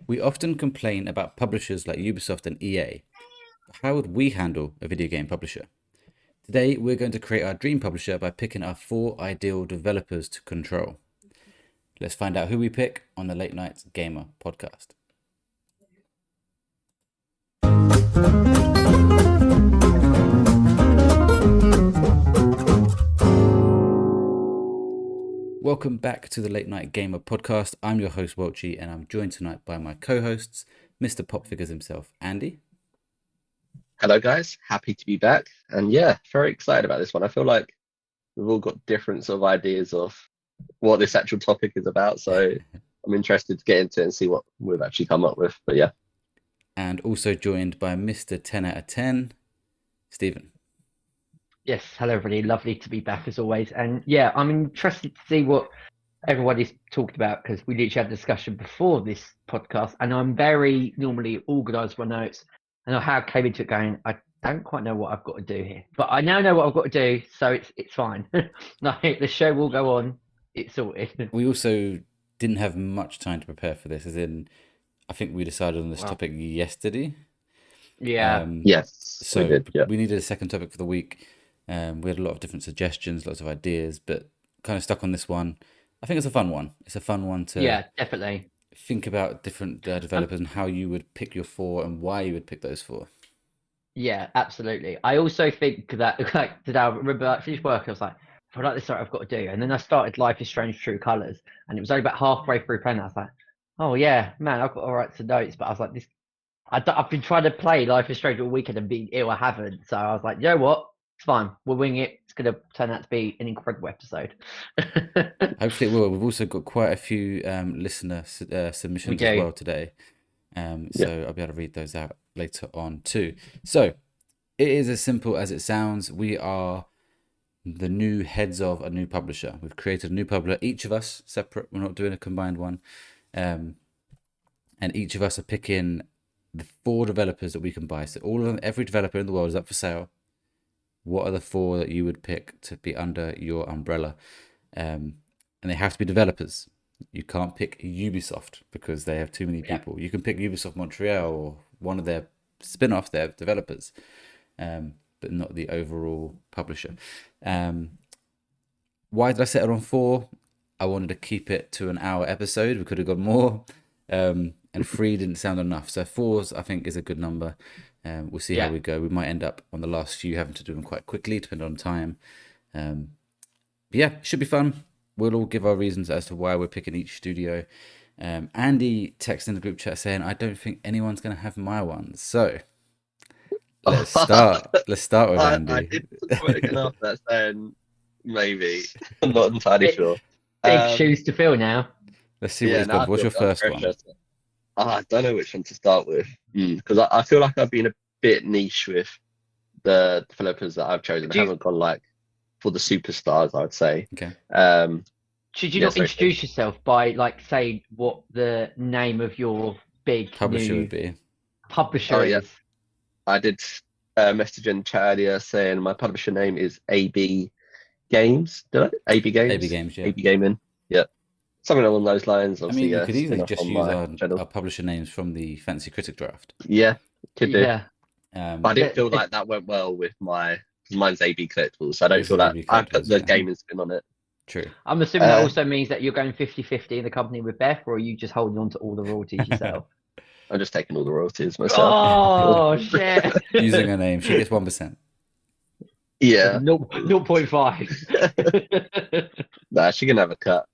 We often complain about publishers like Ubisoft and EA. How would we handle a video game publisher? Today, we're going to create our dream publisher by picking our 4 ideal developers to control. Let's find out who we pick on the Late Night Gamer podcast. Welcome back to the Late Night Gamer podcast. I'm your host, Welchy, and I'm joined tonight by my co-hosts, Mr. Pop Figures himself, Andy. Hello, guys. Happy to be back. And yeah, very excited about this one. I feel like we've all got different sort of ideas of what this actual topic is about. So I'm interested to get into it and see what we've actually come up with. But yeah. And also joined by Mr. 10 out of 10, Stephen. Yes, hello everybody. Lovely to be back as always. And yeah, I'm interested to see what everybody's talked about because we literally had a discussion before this podcast, and I'm very normally organised with my notes. And how I came into it going, I don't quite know what I've got to do here, but I now know what I've got to do, so it's fine. Like the show will go on. It's sorted. We also didn't have much time to prepare for this, as in, I think we decided on this topic yesterday. Yeah. Yes. So we did, yeah. We needed a second topic for the week. We had a lot of different suggestions, lots of ideas, but kind of stuck on this one. I think it's a fun one. It's a fun one to definitely think about different developers and how you would pick your 4 and why you would pick those 4. Yeah, absolutely. I also think that like today, I remember I finished work. I was like, I like this, I've got to do. And then I started Life is Strange: True Colors, and it was only about halfway through playing. I was like, oh yeah, man, I've got to write some notes. But I was like, this. I've been trying to play Life is Strange all weekend and being ill. I haven't. So I was like, you know what? It's fine. We'll wing it. It's going to turn out to be an incredible episode. Hopefully it will. We've also got quite a few listener submissions as well today. So I'll be able to read those out later on too. So it is as simple as it sounds. We are the new heads of a new publisher. We've created a new publisher, each of us separate. We're not doing a combined one. And each of us are picking the 4 developers that we can buy. So all of them, every developer in the world is up for sale. What are the 4 that you would pick to be under your umbrella? And they have to be developers. You can't pick Ubisoft because they have too many people. You can pick Ubisoft Montreal or one of their spin-offs, their developers, but not the overall publisher. Why did I set it on 4? I wanted to keep it to an hour episode. We could have gone more. And 3 didn't sound enough. So 4, I think, is a good number. We'll see how we go. We might end up on the last few having to do them quite quickly, depending on time. But yeah, should be fun. We'll all give our reasons as to why we're picking each studio. Andy texted in the group chat saying, I don't think anyone's going to have my ones. So let's start. Let's start with Andy. I did put after that saying maybe. I'm not entirely sure. Big shoes to fill now. Let's see what he's got. What's your first one? I don't know which one to start with because I feel like I've been a bit niche with the developers that I've chosen. I haven't gone like for the superstars, I would say. Okay. Should you not introduce yourself by like saying what the name of your big publisher would be? Publisher is. I did message in chat earlier saying my publisher name is AB Games. Did I? AB Games. AB Games. Yeah. AB Gaming. Yeah. Something along those lines. I mean, you could easily just use our publisher names from the Fancy Critic draft. Yeah, could do. Yeah. But I didn't feel like that went well with mine's AB Collectibles, so I don't feel like I put the gaming spin on it. True. I'm assuming that also means that you're going 50-50 in the company with Beth, or are you just holding on to all the royalties yourself? I'm just taking all the royalties myself. Oh, shit. Using her name, she gets 1%. Yeah. 0.5. Nah, she can have a cut.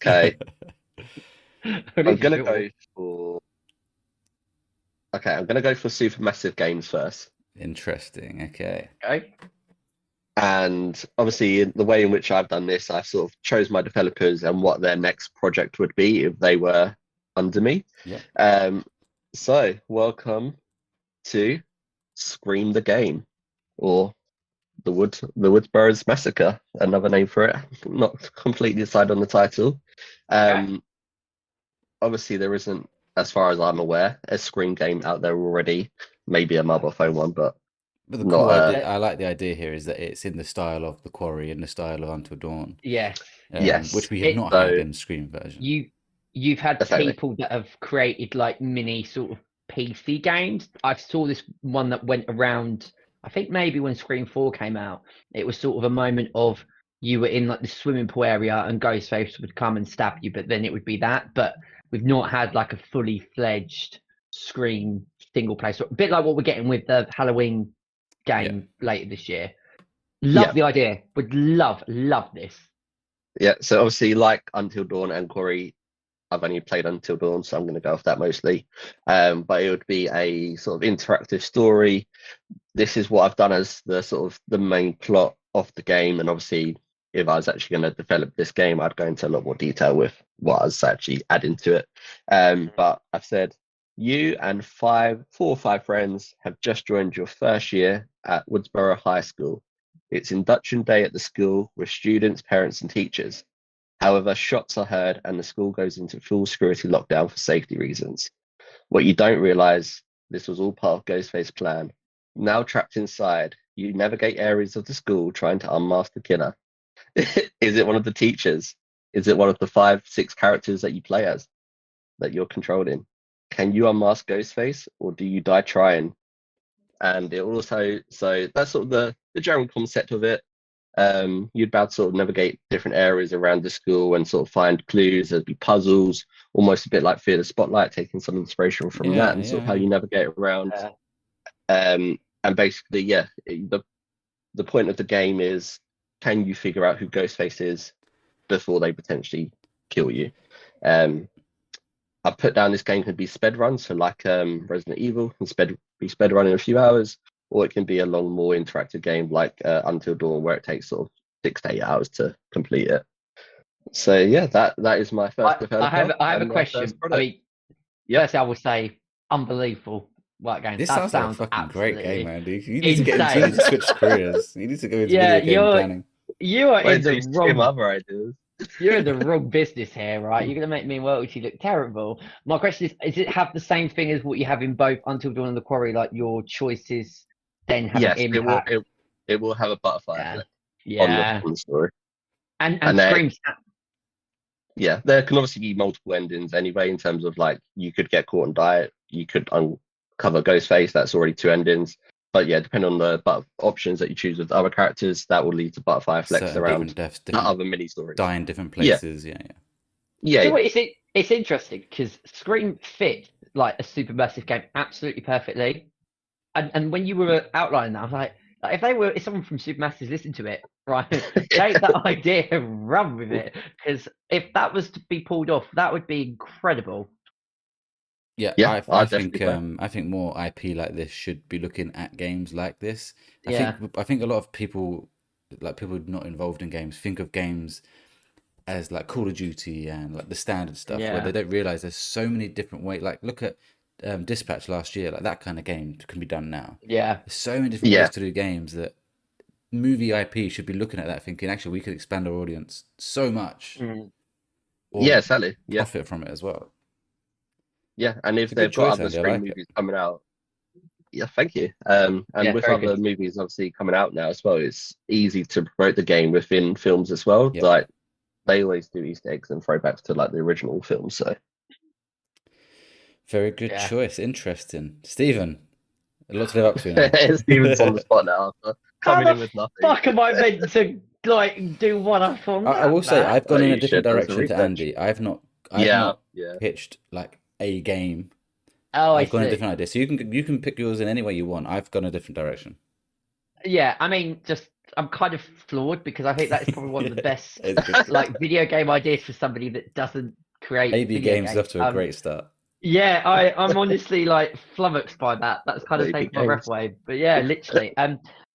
Okay. I'm gonna go for Supermassive Games first. Interesting. Okay. And obviously, the way in which I've done this, I sort of chose my developers and what their next project would be if they were under me. Yeah. So welcome to Scream the Game, or the Woodsborough's Massacre, another name for it. Not completely decided on the title. Obviously, there isn't, as far as I'm aware, a Scream game out there already. Maybe a mobile phone one, but the cool idea, I like the idea here is that it's in the style of The Quarry, in the style of Until Dawn. Yes. Yes. Which we have not had in Scream version. You you've had Definitely. people that have created like mini sort of PC games. I saw this one that went around, I think maybe when Scream 4 came out, it was sort of a moment of you were in like the swimming pool area and Ghostface would come and stab you, but then it would be that. But we've not had like a fully fledged Scream single player, a bit like what we're getting with the Halloween game later this year. Love the idea. Would love this. Yeah, so obviously, like Until Dawn and Quarry, I've only played Until Dawn, so I'm going to go off that mostly. But it would be a sort of interactive story. This is what I've done as the sort of the main plot of the game, and obviously, if I was actually going to develop this game, I'd go into a lot more detail with what I was actually adding to it. But I've said you and 4 or 5 friends have just joined your first year at Woodsboro High School. It's induction day at the school with students, parents, and teachers. However, shots are heard and the school goes into full security lockdown for safety reasons. What you don't realize, this was all part of Ghostface's plan. Now trapped inside, you navigate areas of the school trying to unmask the killer. Is it one of the teachers? Is it one of the 5, 6 characters that you play as, that you're controlling? Can you unmask Ghostface, or do you die trying? And it also, so that's sort of the general concept of it. You'd be able to sort of navigate different areas around the school and sort of find clues. There'd be puzzles, almost a bit like Fear the Spotlight, taking some inspiration from that and sort of how you navigate around. And basically, the point of the game is, can you figure out who Ghostface is before they potentially kill you? I've put down this game could be sped run, so like Resident Evil can be sped run in a few hours, or it can be a long, more interactive game like Until Dawn, where it takes sort of 6 to 8 hours to complete it. So yeah, that is my first developer. I have a question. I mean, first I would say unbelievable work game. This sounds like a fucking great game, Andy. You need insane. to switch careers. You need to go into video game planning. You are in the wrong. Other ideas. You're in the wrong business here, right? You're going to make me and Welchy look terrible. My question is it have the same thing as what you have in both Until Dawn and The Quarry, like your choices then have an impact? It will have a butterfly effect on the story. And Scream. Yeah, there can obviously be multiple endings anyway, in terms of like, you could get caught and die. You could uncover Ghostface, that's already 2 endings. But yeah, depending on the options that you choose with other characters, that will lead to butterfly effects around other mini stories. Die in different places, yeah. So it's interesting because Scream fit like a super massive game absolutely perfectly. And when you were outlining that, I was like if someone from Supermassive listened to it, right, take that idea and run with it. Because if that was to be pulled off, that would be incredible. Yeah, I think more IP like this should be looking at games like this. I think a lot of people, like people not involved in games, think of games as like Call of Duty and like the standard stuff, where they don't realize there's so many different ways. Like look at Dispatch last year, like that kind of game can be done now. Yeah, there's so many different ways to do games that movie IP should be looking at that, thinking actually we could expand our audience so much. Sadly, profit from it as well. Yeah, and if they've got other Scream movies coming out, thank you. And with other movies obviously coming out now as well, it's easy to promote the game within films as well. Yep. Like they always do Easter eggs and throwbacks to like the original film. So very good choice. Interesting, Stephen. A lot to live up to now. Stephen's on the spot now. Coming in with nothing. Fuck, am I meant to like do one up on that? I will say I've gone in a different direction to Andy. I've not pitched like a game. I've gone a different idea. So you can pick yours in any way you want. I've gone a different direction. Yeah, I mean, I'm kind of flawed because I think that is probably one of the best like video game ideas for somebody that doesn't create AB games off to a great start. Yeah, I'm honestly like flummoxed by that. That's kind of taken my breath away. But yeah, literally.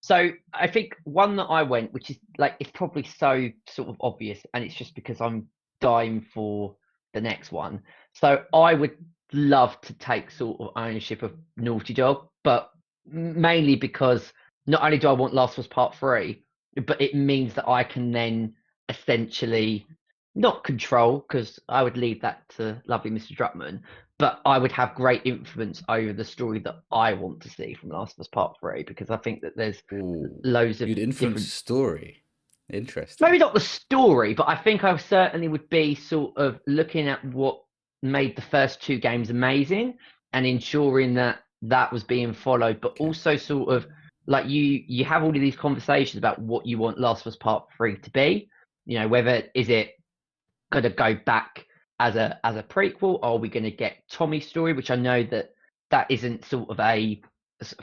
So I think one that I went, which is like it's probably so sort of obvious, and it's just because I'm dying for the next one. So I would love to take sort of ownership of Naughty Dog, but mainly because not only do I want Last of Us Part 3, but it means that I can then essentially not control, because I would leave that to lovely Mr. Druckmann, but I would have great influence over the story that I want to see from Last of Us Part 3, because I think that there's loads of you'd influence story. Interesting. Maybe not the story, but I think I certainly would be sort of looking at what made the first 2 games amazing and ensuring that was being followed, but also sort of like you have all of these conversations about what you want Last of Us Part 3 to be. You know, whether is it going to go back as a prequel, or are we going to get Tommy's story, which I know that isn't sort of a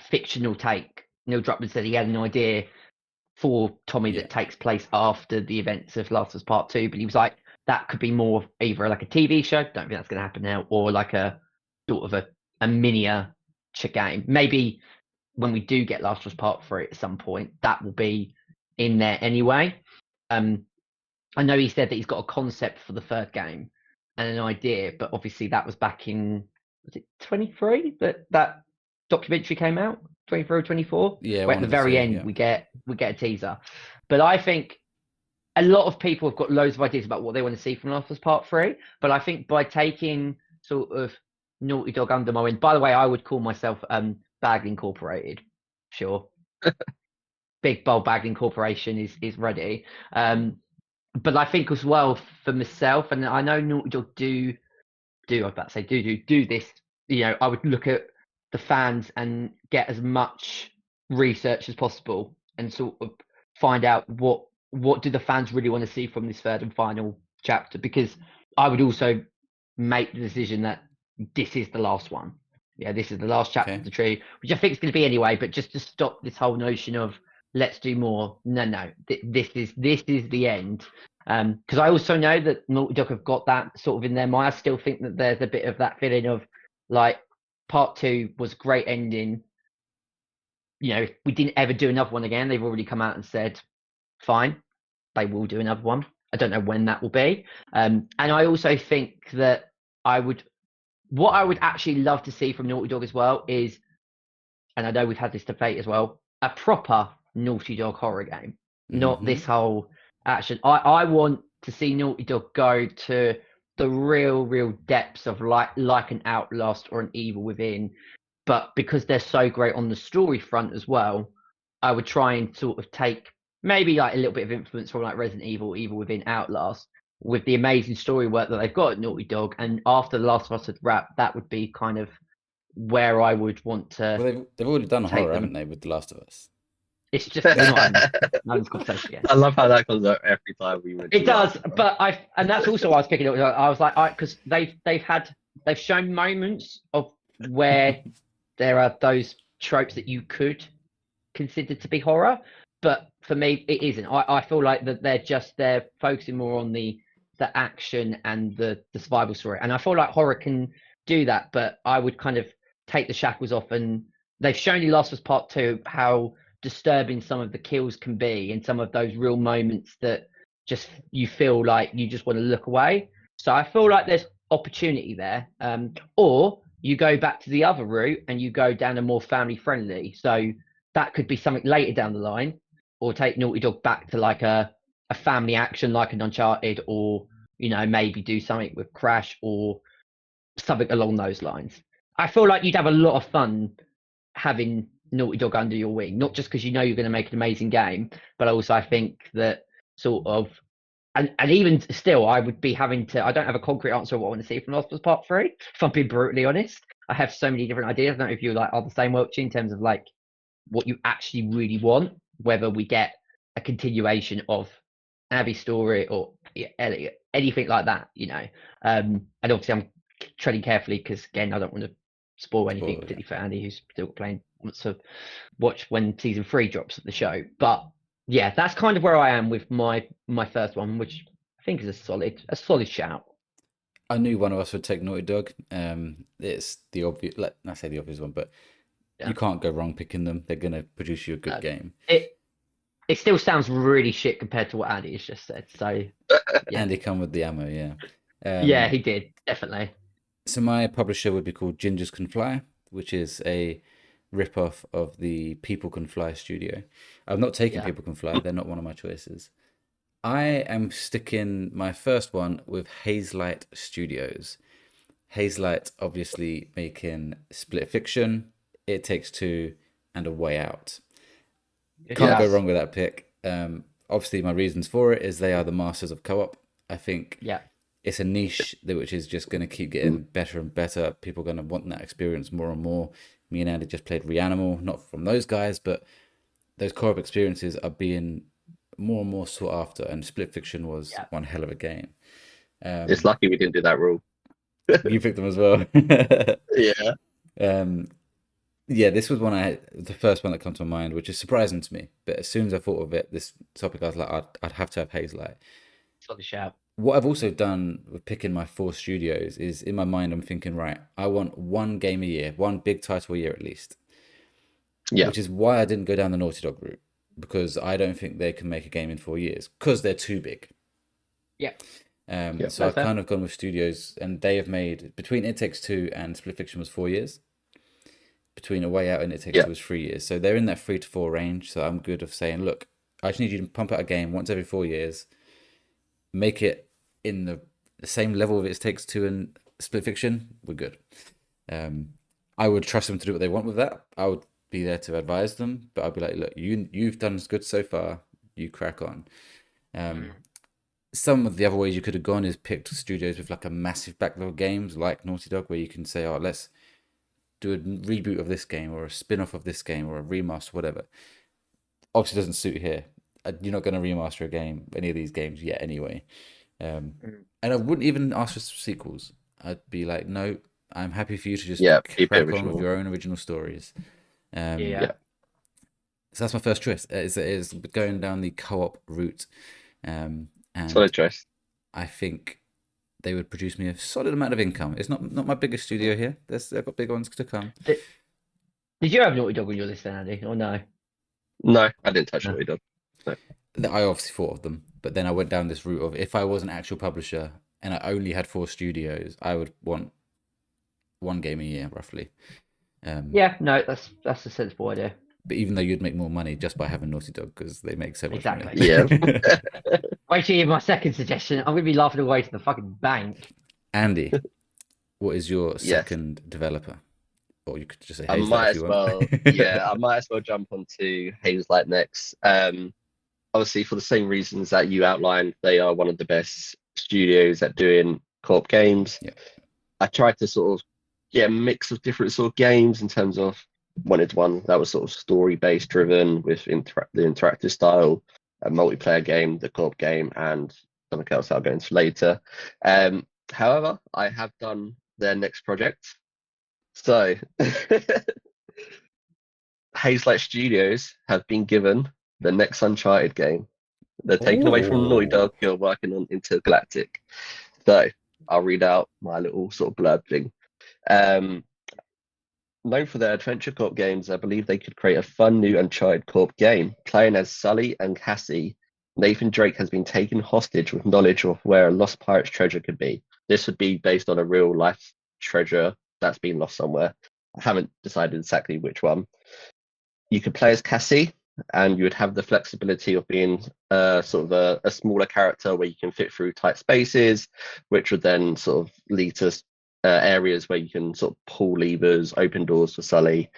fictional take. Neil Druckmann said he had an idea for Tommy that takes place after the events of Last of Us Part 2, but he was like, that could be more either like a TV show, don't think that's going to happen now, or like a sort of a miniature game. Maybe when we do get Last of Us Part 3 at some point, that will be in there anyway. I know he said that he's got a concept for the third game and an idea, but obviously that was back in, was it 23 that documentary came out? 23 or 24? Yeah, where at the very end we get a teaser. But I think a lot of people have got loads of ideas about what they want to see from Last of Us Part 3. But I think by taking sort of Naughty Dog under my wing, by the way, I would call myself Bagley Incorporated. Sure. Big Bold Bagley Corporation is ready. But I think as well for myself, and I know Naughty Dog do I was about to say do this. You know, I would look at the fans and get as much research as possible and sort of find out what do the fans really want to see from this third and final chapter, because I would also make the decision that this is the last one. Yeah, this is the last chapter of the tree, which I think is going to be anyway, but just to stop this whole notion of let's do more. No, this is the end. Because I also know that Naughty Dog have got that sort of in their mind. I still think that there's a bit of that feeling of like Part 2 was a great ending. You know, if we didn't ever do another one again, they've already come out and said, fine, they will do another one. I don't know when that will be. And I also think that what I would actually love to see from Naughty Dog as well is, and I know we've had this debate as well, a proper Naughty Dog horror game, not this whole action. I want to see Naughty Dog go to the real depths of like an Outlast or an Evil Within, but because they're so great on the story front as well, I would try and sort of take maybe like a little bit of influence from like Resident Evil, Evil Within, Outlast, with the amazing story work that they've got at Naughty Dog. And after The Last of Us had wrapped, that would be kind of where I would want to. Well, they've already done horror, haven't they, with The Last of Us? It's just not this conversation again. I love how that comes up every time we mention it does, but and that's also why I was picking up. I was like, because they've shown moments of where there are those tropes that you could consider to be horror, but for me it isn't. I feel like that they're focusing more on the action and the survival story, and I feel like horror can do that, but I would kind of take the shackles off. And they've shown in Last of Us Part 2 how disturbing some of the kills can be, and some of those real moments that just you feel like you just want to look away. So I feel like there's opportunity there. Or you go back to the other route and you go down a more family friendly. So that could be something later down the line, or take Naughty Dog back to like a family action like an Uncharted, or you know, maybe do something with Crash or something along those lines. I feel like you'd have a lot of fun having Naughty Dog under your wing, not just because you know you're going to make an amazing game, but also I think that sort of, and even still, I would be having to, I don't have a concrete answer of what I want to see from Last of Us Part 3, if I'm being brutally honest. I have so many different ideas. I don't know if you like are the same, Welchy, in terms of like what you actually really want, whether we get a continuation of Abby's story or Elliot, anything like that, you know. And obviously I'm treading carefully because again, I don't want to spoil anything, particularly for Andy, who's still playing, wants to watch when season 3 drops at the show. But yeah, that's kind of where I am with my first one, which I think is a solid shout. I knew one of us would take Naughty Dog. It's the obvious, I say the obvious one, but you can't go wrong picking them. They're going to produce you a good game. It still sounds really shit compared to what Andy has just said. So yeah. Andy come with the ammo, yeah. Yeah, he did, definitely. So my publisher would be called Gingers Can Fly, which is a rip-off of the People Can Fly studio. I've not taken People Can Fly. They're not one of my choices. I am sticking my first one with Hazelight Studios. Hazelight obviously making Split Fiction, It Takes Two, and A Way Out. Can't go wrong with that pick. Obviously, my reasons for it is they are the masters of co-op. I think it's a niche which is just going to keep getting better and better. People are going to want that experience more and more. Me and Andy just played Reanimal, not from those guys, but those co-op experiences are being more and more sought after. And Split Fiction was one hell of a game. It's lucky we didn't do that rule. You picked them as well. Yeah. Yeah, this was the first one that came to my mind, which is surprising to me. But as soon as I thought of it, this topic, I was like, I'd have to have Hazelight. It's on the shout. What I've also done with picking my 4 studios is, in my mind, I'm thinking, right, I want one game a year, one big title a year at least. Yeah. Which is why I didn't go down the Naughty Dog route, because I don't think they can make a game in 4 years because they're too big. Yeah. So I've kind of gone with studios, and they have made, between It Takes Two and Split Fiction was 4 years. Between A Way Out and It Takes Two was 3 years. So they're in that 3 to 4 range. So I'm good of saying, look, I just need you to pump out a game once every 4 years, make it in the same level of It Takes Two and Split Fiction. We're good. I would trust them to do what they want with that. I would be there to advise them, but I'd be like, look, you've done as good so far. You crack on. Some of the other ways you could have gone is picked studios with like a massive backlog of games like Naughty Dog, where you can say, oh, let's do a reboot of this game or a spin-off of this game or a remaster, whatever. Obviously doesn't suit here. You're not going to remaster a game, any of these games yet anyway. And I wouldn't even ask for sequels. I'd be like, no, I'm happy for you to just crack on with your own original stories. So that's my first choice. Is going down the co-op route. And solid choice. I think they would produce me a solid amount of income. It's not my biggest studio here. They've got big ones to come. Did you have Naughty Dog on your list, Andy, or no? No, I didn't touch Naughty Dog. No. I obviously thought of them, but then I went down this route of, if I was an actual publisher and I only had 4 studios, I would want one game a year, roughly. Yeah, no, that's a sensible idea. But even though you'd make more money just by having Naughty Dog, because they make so much money. Yeah. Wait till you hear my second suggestion. I'm going to be laughing away to the fucking bank. Andy, what is your second developer? Or you could just say Hazelight. I might as well jump onto Hazelight next. Obviously, for the same reasons that you outlined, they are one of the best studios at doing co-op games. Yeah. I tried to sort of get a mix of different sort of games in terms of wanted one that was sort of story-based driven with the interactive style, a multiplayer game, the co-op game, and something else I'll go into later. However, I have done their next project. So, Hazelight Studios have been given the next Uncharted game. They're taken away from Naughty Dog, who are working on Intergalactic. So, I'll read out my little sort of blurb thing. Known for their adventure co-op games, I believe they could create a fun new Uncharted co-op game. Playing as Sully and Cassie, Nathan Drake has been taken hostage with knowledge of where a lost pirate's treasure could be. This would be based on a real life treasure that's been lost somewhere. I haven't decided exactly which one. You could play as Cassie, and you would have the flexibility of being sort of a smaller character where you can fit through tight spaces, which would then sort of lead to areas where you can sort of pull levers, open doors for Sully,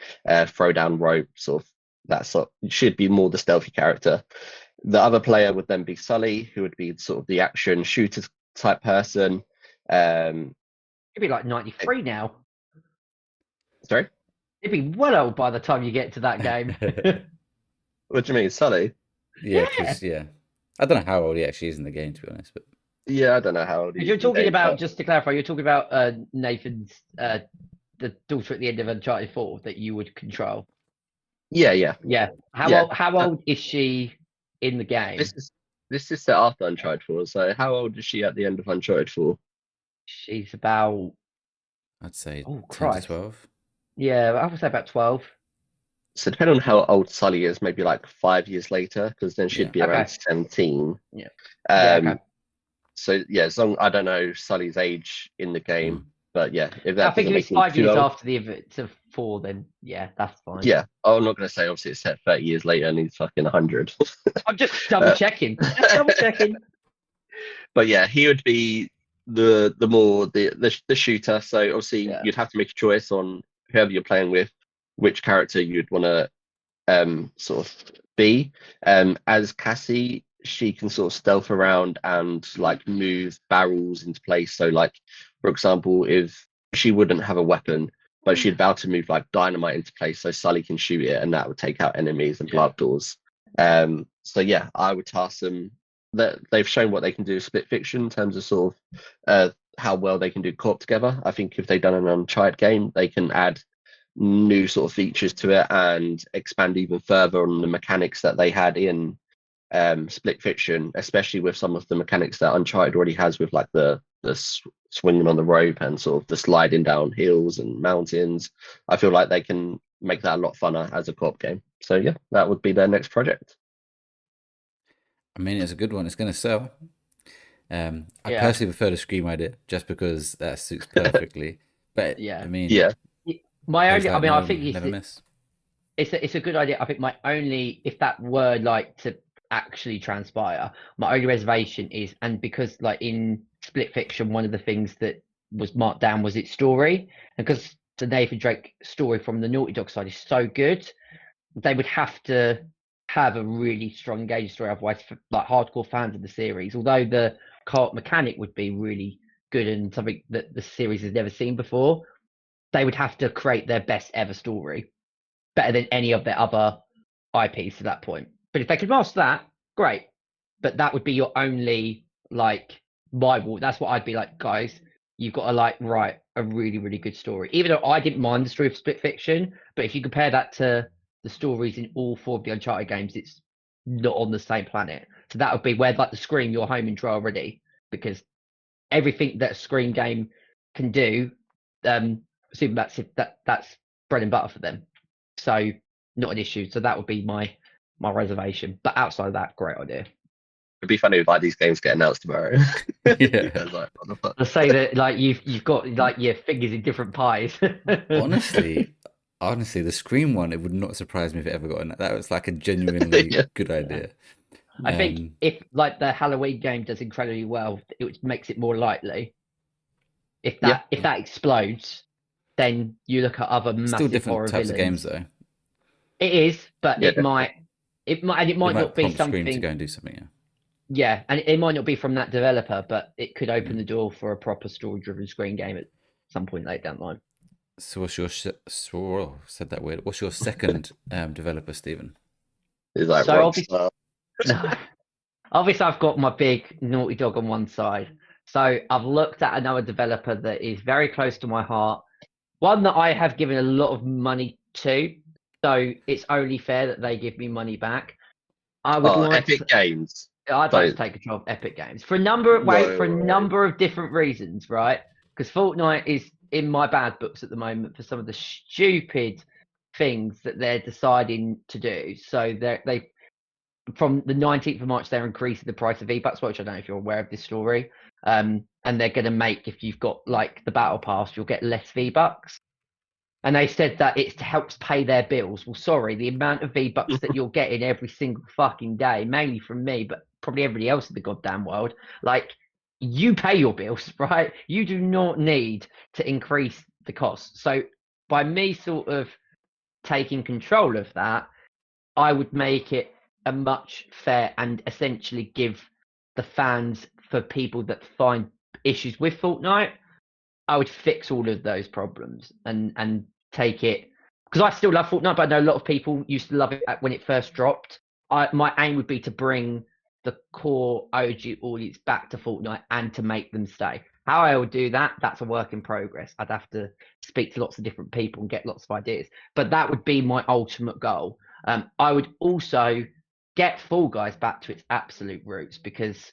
throw down rope, sort of that sort. Should be more the stealthy character. The other player would then be Sully, who would be sort of the action shooter type person. It'd be like 93 now. Sorry? It'd be well old by the time you get to that game. What do you mean, Sully? Yeah. I don't know how old he actually is in the game, to be honest, but yeah, I don't know how old he is. You're talking about, just to clarify, you're talking about Nathan's the daughter at the end of Uncharted 4 that you would control. Yeah. How old is she in the game? This is set after Uncharted 4. So how old is she at the end of Uncharted 4? She's about, I'd say 10 to 12. Yeah, I would say about 12. So depending on how old Sully is, maybe like 5 years later, because then she'd be around 17. Yeah. Okay. So yeah, as long I don't know Sully's age in the game, but yeah, if that I think if it's 5 years after the event of 4, then yeah, that's fine. Yeah, I'm not going to say obviously it's set 30 years later and he's fucking 100. I'm just double checking. But yeah, he would be the shooter. So obviously you'd have to make a choice on whoever you're playing with, which character you'd want to sort of be. As Cassie, she can sort of stealth around and like move barrels into place. So like, for example, if she wouldn't have a weapon, but she'd be able to move like dynamite into place so Sully can shoot it and that would take out enemies and blow up doors. So yeah, I would task them that they've shown what they can do with Split Fiction in terms of sort of how well they can do co-op together. I think if they've done an Uncharted game, they can add new sort of features to it and expand even further on the mechanics that they had in Split Fiction, especially with some of the mechanics that Uncharted already has with like the swinging on the rope and sort of the sliding down hills and mountains. I feel like they can make that a lot funner as a co-op game. So yeah, that would be their next project. I mean, it's a good one. It's going to sell. I personally prefer the Scream idea just because that suits perfectly. But I mean, my only, I mean, I think never miss. It's a good idea. I think my only, if that were like to actually transpire, my only reservation is, and because like in Split Fiction, one of the things that was marked down was its story, and because the Nathan Drake story from the Naughty Dog side is so good, they would have to have a really strong engaged story. Otherwise, for, like hardcore fans of the series, although the co-op mechanic would be really good and something that the series has never seen before, they would have to create their best ever story, better than any of their other IPs to that point. But if they could master that, great. But that would be your only like Bible. That's what I'd be like, guys. You've got to like write a really, really good story. Even though I didn't mind the story of Split Fiction, but if you compare that to the stories in all 4 of the Uncharted games, it's not on the same planet. So that would be where like the Scream, you're home intro already, because everything that a Scream game can do, assuming that's bread and butter for them. So not an issue. So that would be my reservation. But outside of that, great idea. It'd be funny if like these games get announced tomorrow. Like, to say that like you've got like your fingers in different pies. honestly, the Scream one, it would not surprise me if it ever got announced. That was like a genuinely good idea. I think if like the Halloween game does incredibly well, it makes it more likely. If that explodes, then you look at other massive still different horror types villains. of games though. It is, but it might not be something. Scream to go and do something. Yeah, and it might not be from that developer, but it could open the door for a proper story-driven Screen game at some point later down the line. So what's your said that weird? What's your second developer, Stephen? Is that so obviously I've got my big Naughty Dog on one side. So I've looked at another developer that is very close to my heart. One that I have given a lot of money to, so it's only fair that they give me money back. I would like Epic Games. I'd like to take control of Epic Games for a number of different reasons, right? Because Fortnite is in my bad books at the moment for some of the stupid things that they're deciding to do. So they from the 19th of March, they're increasing the price of V-Bucks, which I don't know if you're aware of this story. And they're going to make, if you've got like the Battle Pass, you'll get less V-Bucks. And they said that it helps pay their bills. Well, sorry, the amount of V-Bucks that you're getting every single fucking day, mainly from me, but probably everybody else in the goddamn world, like, you pay your bills, right? You do not need to increase the cost. So by me sort of taking control of that, I would make it a much fair and essentially give the fans, for people that find issues with Fortnite, I would fix all of those problems and take it, because I still love Fortnite, but I know a lot of people used to love it when it first dropped. My aim would be to bring the core OG audience back to Fortnite and to make them stay. How I would do that, that's a work in progress. I'd have to speak to lots of different people and get lots of ideas, but that would be my ultimate goal. I would also get Fall Guys back to its absolute roots, because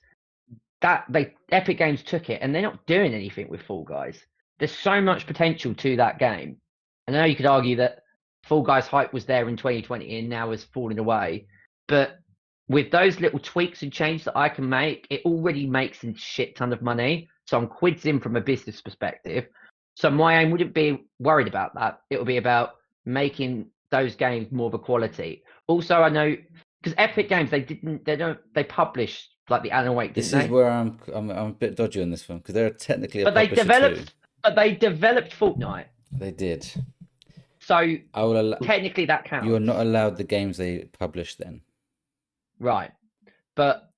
Epic Games took it and they're not doing anything with Fall Guys. There's so much potential to that game. And I know you could argue that Fall Guys hype was there in 2020 and now has fallen away. But with those little tweaks and changes that I can make, it already makes a shit ton of money. So I'm quids in from a business perspective. So my aim wouldn't be worried about that. It will be about making those games more of a quality. Also, I know because Epic Games, they publish like the Alan Wake. This is where I'm a bit dodgy on this one, because they're technically but they developed Fortnite. They did. So technically that counts. You are not allowed the games they published then. Right. But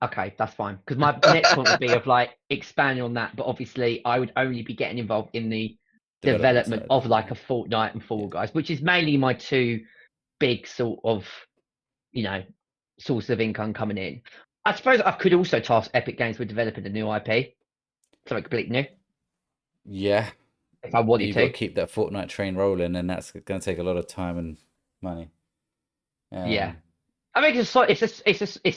Okay, that's fine. Because my next point would be of like expanding on that, but obviously I would only be getting involved in the development side. of like a Fortnite and Fall Guys, which is mainly my two big sort of, source of income coming in. I suppose I could also task Epic Games with developing a new IP, something completely new, Yeah, if I but wanted you've got to to. keep that Fortnite train rolling, and that's going to take a lot of time and money. Yeah, Um, I mean it's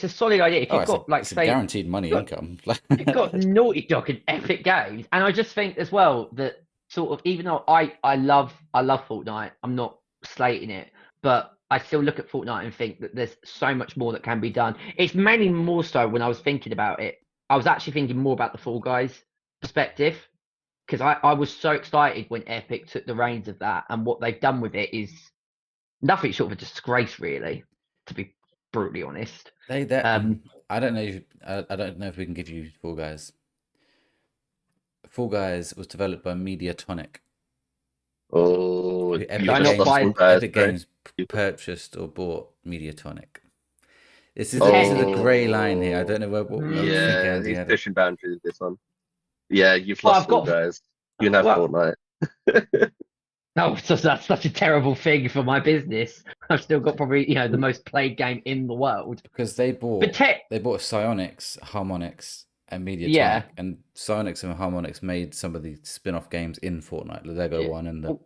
a solid idea. If oh, you've got like it's a say guaranteed money you've got, income. you've got Naughty Dog and Epic Games, and I just think as well that sort of even though I love Fortnite, I'm not slating it, but I still look at Fortnite and think that there's so much more that can be done. It's mainly more so when I was thinking about it, I was actually thinking more about the Fall Guys perspective because I was so excited when Epic took the reins of that, and what they've done with it is nothing short of a disgrace, really, to be brutally honest. I don't know. I don't know if we can give you Fall Guys. Fall Guys was developed by Mediatonic. Oh, you've I not lost buy some guys, Epic bro. Games purchased or bought Mediatonic. This is a grey line here. I Oh, don't know what you think, yeah, Andy. he's pushing boundaries this one. Yeah, you've lost I've Fall got Guys. You can have well, Fortnite. no, so that's such a terrible thing for my business. I've still got probably the most played game in the world. Because they But bought Psyonix, Harmonix, and Mediatonic, yeah, and Psyonix and Harmonix made some of the spin-off games in Fortnite, the Lego yeah. one and Well,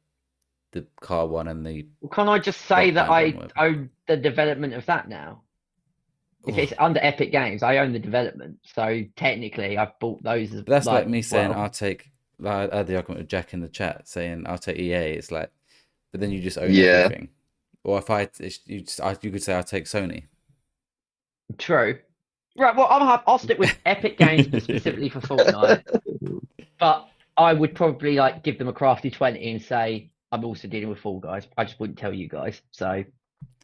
the car one and the can I just say rock that band one. I Whatever. own the development of that now? If Oof. it's under Epic Games, I own the development. So technically, I've bought those as But that's like like me saying well. I had the argument with Jack in the chat saying I'll take EA. It's like, but then you just own Yeah. everything. Or if you could say I'll take Sony. True. Right. Well, I'll stick with Epic Games specifically for Fortnite, but I would probably like give them a crafty 20 and say I'm also dealing with Fall Guys. I just wouldn't tell you guys. So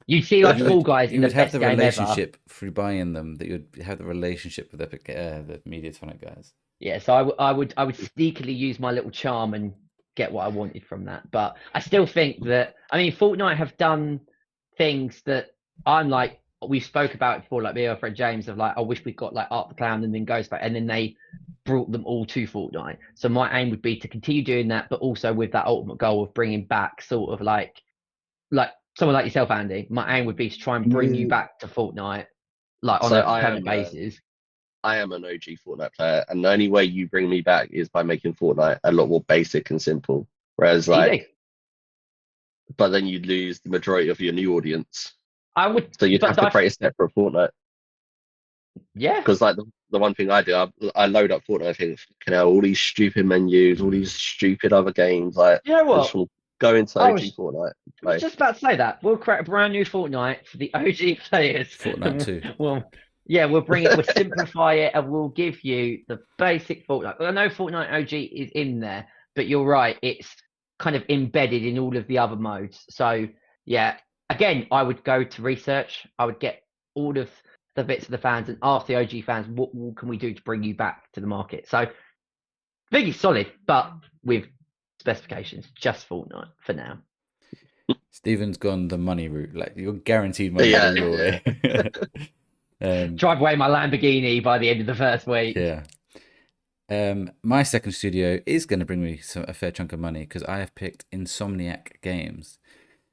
you'd see like Fall Guys in You the would have best the game ever. relationship through buying them. That you'd have the relationship with Epic, the Mediatonic guys. Yeah. So I would sneakily use my little charm and get what I wanted from that. But I still think that Fortnite have done things that I'm like we spoke about it before, like me and our friend James of like I wish we got like Art the Clown and then Ghostface, and then they brought them all to Fortnite. So my aim would be to continue doing that, but also with that ultimate goal of bringing back sort of like someone like yourself, Andy. My aim would be to try and bring you back to Fortnite, like on So a permanent basis. I am an OG Fortnite player, and the only way you bring me back is by making Fortnite a lot more basic and simple. Whereas, Easy. but then you'd lose the majority of your new audience. I would, So you'd but have to create a separate Fortnite. Yeah. Because like the one thing I do, I load up Fortnite. I think, all these stupid menus, all these stupid other games. Like, You know I just what? want to go into I OG was Fortnite. I was just about to say that we'll create a brand new Fortnite for the OG players. Fortnite 2. Well, yeah, we'll simplify it, and we'll give you the basic Fortnite. I know Fortnite OG is in there, but you're right, it's kind of embedded in all of the other modes. So yeah, again, I would go to research. I would get all of the bits of the fans and ask the OG fans, what can we do to bring you back to the market? So I think it's solid, but with specifications, just Fortnite for now. Steven's gone the money route. Like you're guaranteed money Yeah, your way. Drive away my Lamborghini by the end of the first week. Yeah. My second studio is going to bring me a fair chunk of money because I have picked Insomniac Games.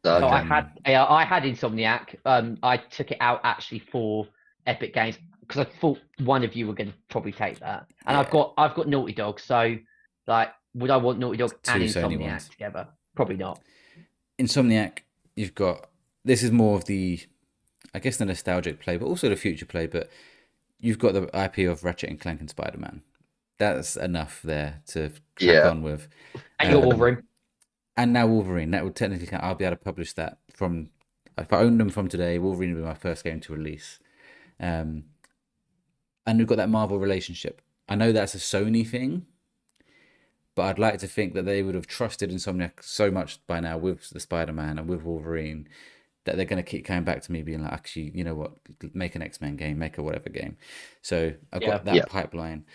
So I had Insomniac. I took it out actually for Epic Games because I thought one of you were going to probably take that, and Yeah. I've got Naughty Dog. So like, would I want Naughty Dog and Sony Insomniac ones together? Probably not. Insomniac, you've got this is more of the, I guess, the nostalgic play, but also the future play. But you've got the IP of Ratchet and Clank and Spider-Man. That's enough there to crack on with. And your Wolverine. And now Wolverine. That would technically count. I'll be able to publish that from, if I own them from today, Wolverine will be my first game to release. And we've got that Marvel relationship. I know that's a Sony thing, but I'd like to think that they would have trusted Insomniac so much by now with the Spider-Man and with Wolverine that they're going to keep coming back to me being like, actually, you know what, make an X-Men game, make a whatever game. So I've got that pipeline.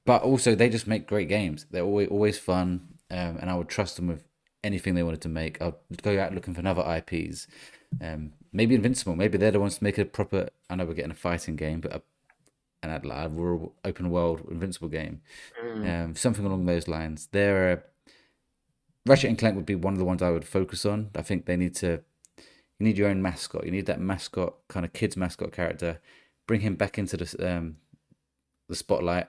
But also, they just make great games. They're always fun, and I would trust them with anything they wanted to make. I'll go out looking for another IPs. Maybe Invincible. Maybe they're the ones to make a proper, I know we're getting a fighting game, but and add like a rural open world Invincible game, Mm. something along those lines. Ratchet and Clank would be one of the ones I would focus on. I think they need to. You need your own mascot. You need that mascot kind of kids mascot character. Bring him back into the spotlight.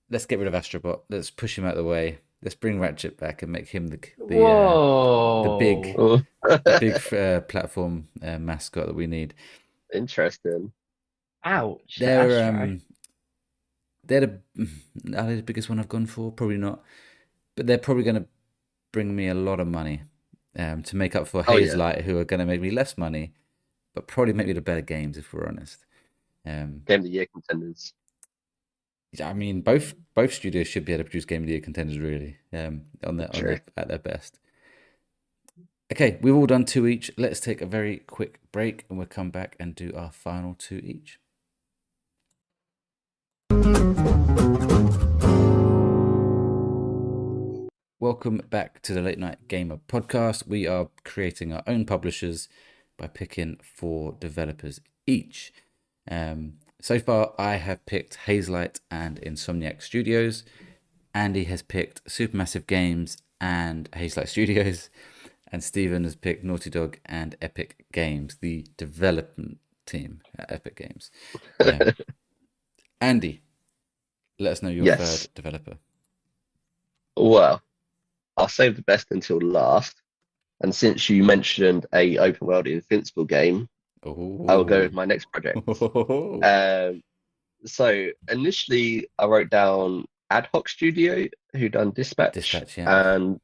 Let's get rid of Astrobot. Let's push him out of the way. Let's bring Ratchet back and make him the big Whoa. platform mascot that we need. Interesting. Ouch. The They're Astro. they're the are they the biggest one I've gone for? Probably not, but they're probably going to bring me a lot of money to make up for Oh yeah, Hazelight, who are going to make me less money, but probably make me the better games if we're honest. Game of the Year contenders. I mean, both studios should be able to produce Game of the Year contenders, really, True. at their best. Okay, we've all done 2 each. Let's take a very quick break, and we'll come back and do our final 2 each. Welcome back to the Late Night Gamer podcast. We are creating our own publishers by picking 4 developers each. So far, I have picked Hazelight and Insomniac Studios. Andy has picked Supermassive Games and Hazelight Studios. And Stephen has picked Naughty Dog and Epic Games, the development team at Epic Games. Andy, let us know your third developer. Well, I'll save the best until last. And since you mentioned a open world Invincible game, I'll go with my next project. So initially, I wrote down Ad Hoc Studio, who done Dispatch, yeah. and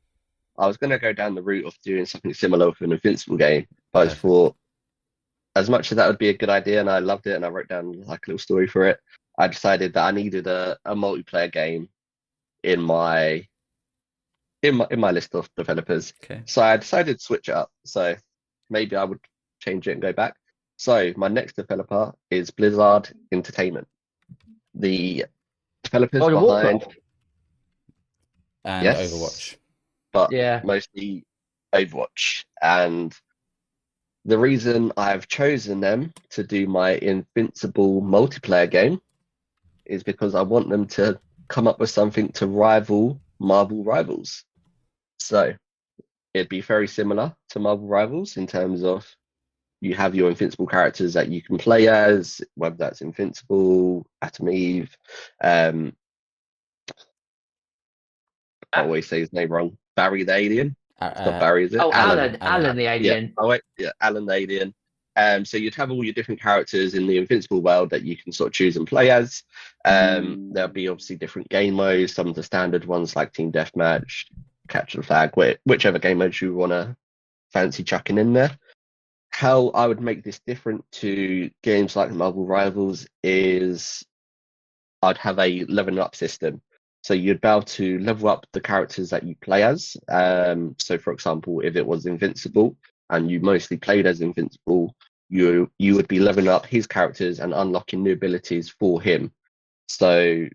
I was going to go down the route of doing something similar with an Invincible game. But I just thought, as much as that would be a good idea, and I loved it, and I wrote down like a little story for it, I decided that I needed a multiplayer game in my list of developers. Okay. So I decided to switch it up. So maybe I would change it and go back. So my next developer is Blizzard Entertainment, the developers behind Warcraft. And Overwatch, but mostly Overwatch. And the reason I've chosen them to do my Invincible multiplayer game is because I want them to come up with something to rival Marvel Rivals. So it'd be very similar to Marvel Rivals in terms of you have your Invincible characters that you can play as, whether that's Invincible, Atom Eve, I always say his name wrong, Barry the Alien. It's not Barry, is it? Alan the Alien. Yeah, Alan the Alien. So you'd have all your different characters in the Invincible world that you can sort of choose and play as. There'll be obviously different game modes, some of the standard ones like Team Deathmatch, Capture the Flag, whichever game modes you want to fancy chucking in there. How I would make this different to games like Marvel Rivals is I'd have a leveling up system. So you'd be able to level up the characters that you play as. So for example, if it was Invincible and you mostly played as Invincible, you would be leveling up his characters and unlocking new abilities for him. So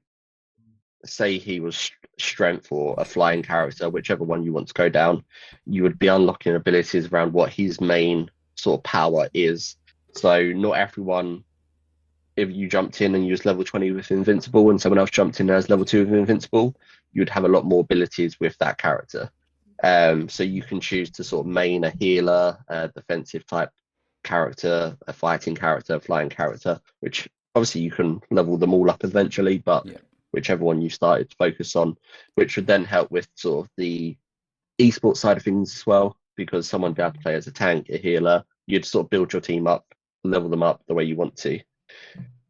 say he was strength or a flying character, whichever one you want to go down, you would be unlocking abilities around what his main sort of power is. So not everyone, if you jumped in and used level 20 with Invincible and someone else jumped in as level 2 with Invincible, you'd have a lot more abilities with that character. So you can choose to sort of main a healer, a defensive type character, a fighting character, a flying character, which obviously you can level them all up eventually, but whichever one you started to focus on, which would then help with sort of the esports side of things as well, because someone would be able to play as a tank, a healer, you'd sort of build your team up, level them up the way you want to.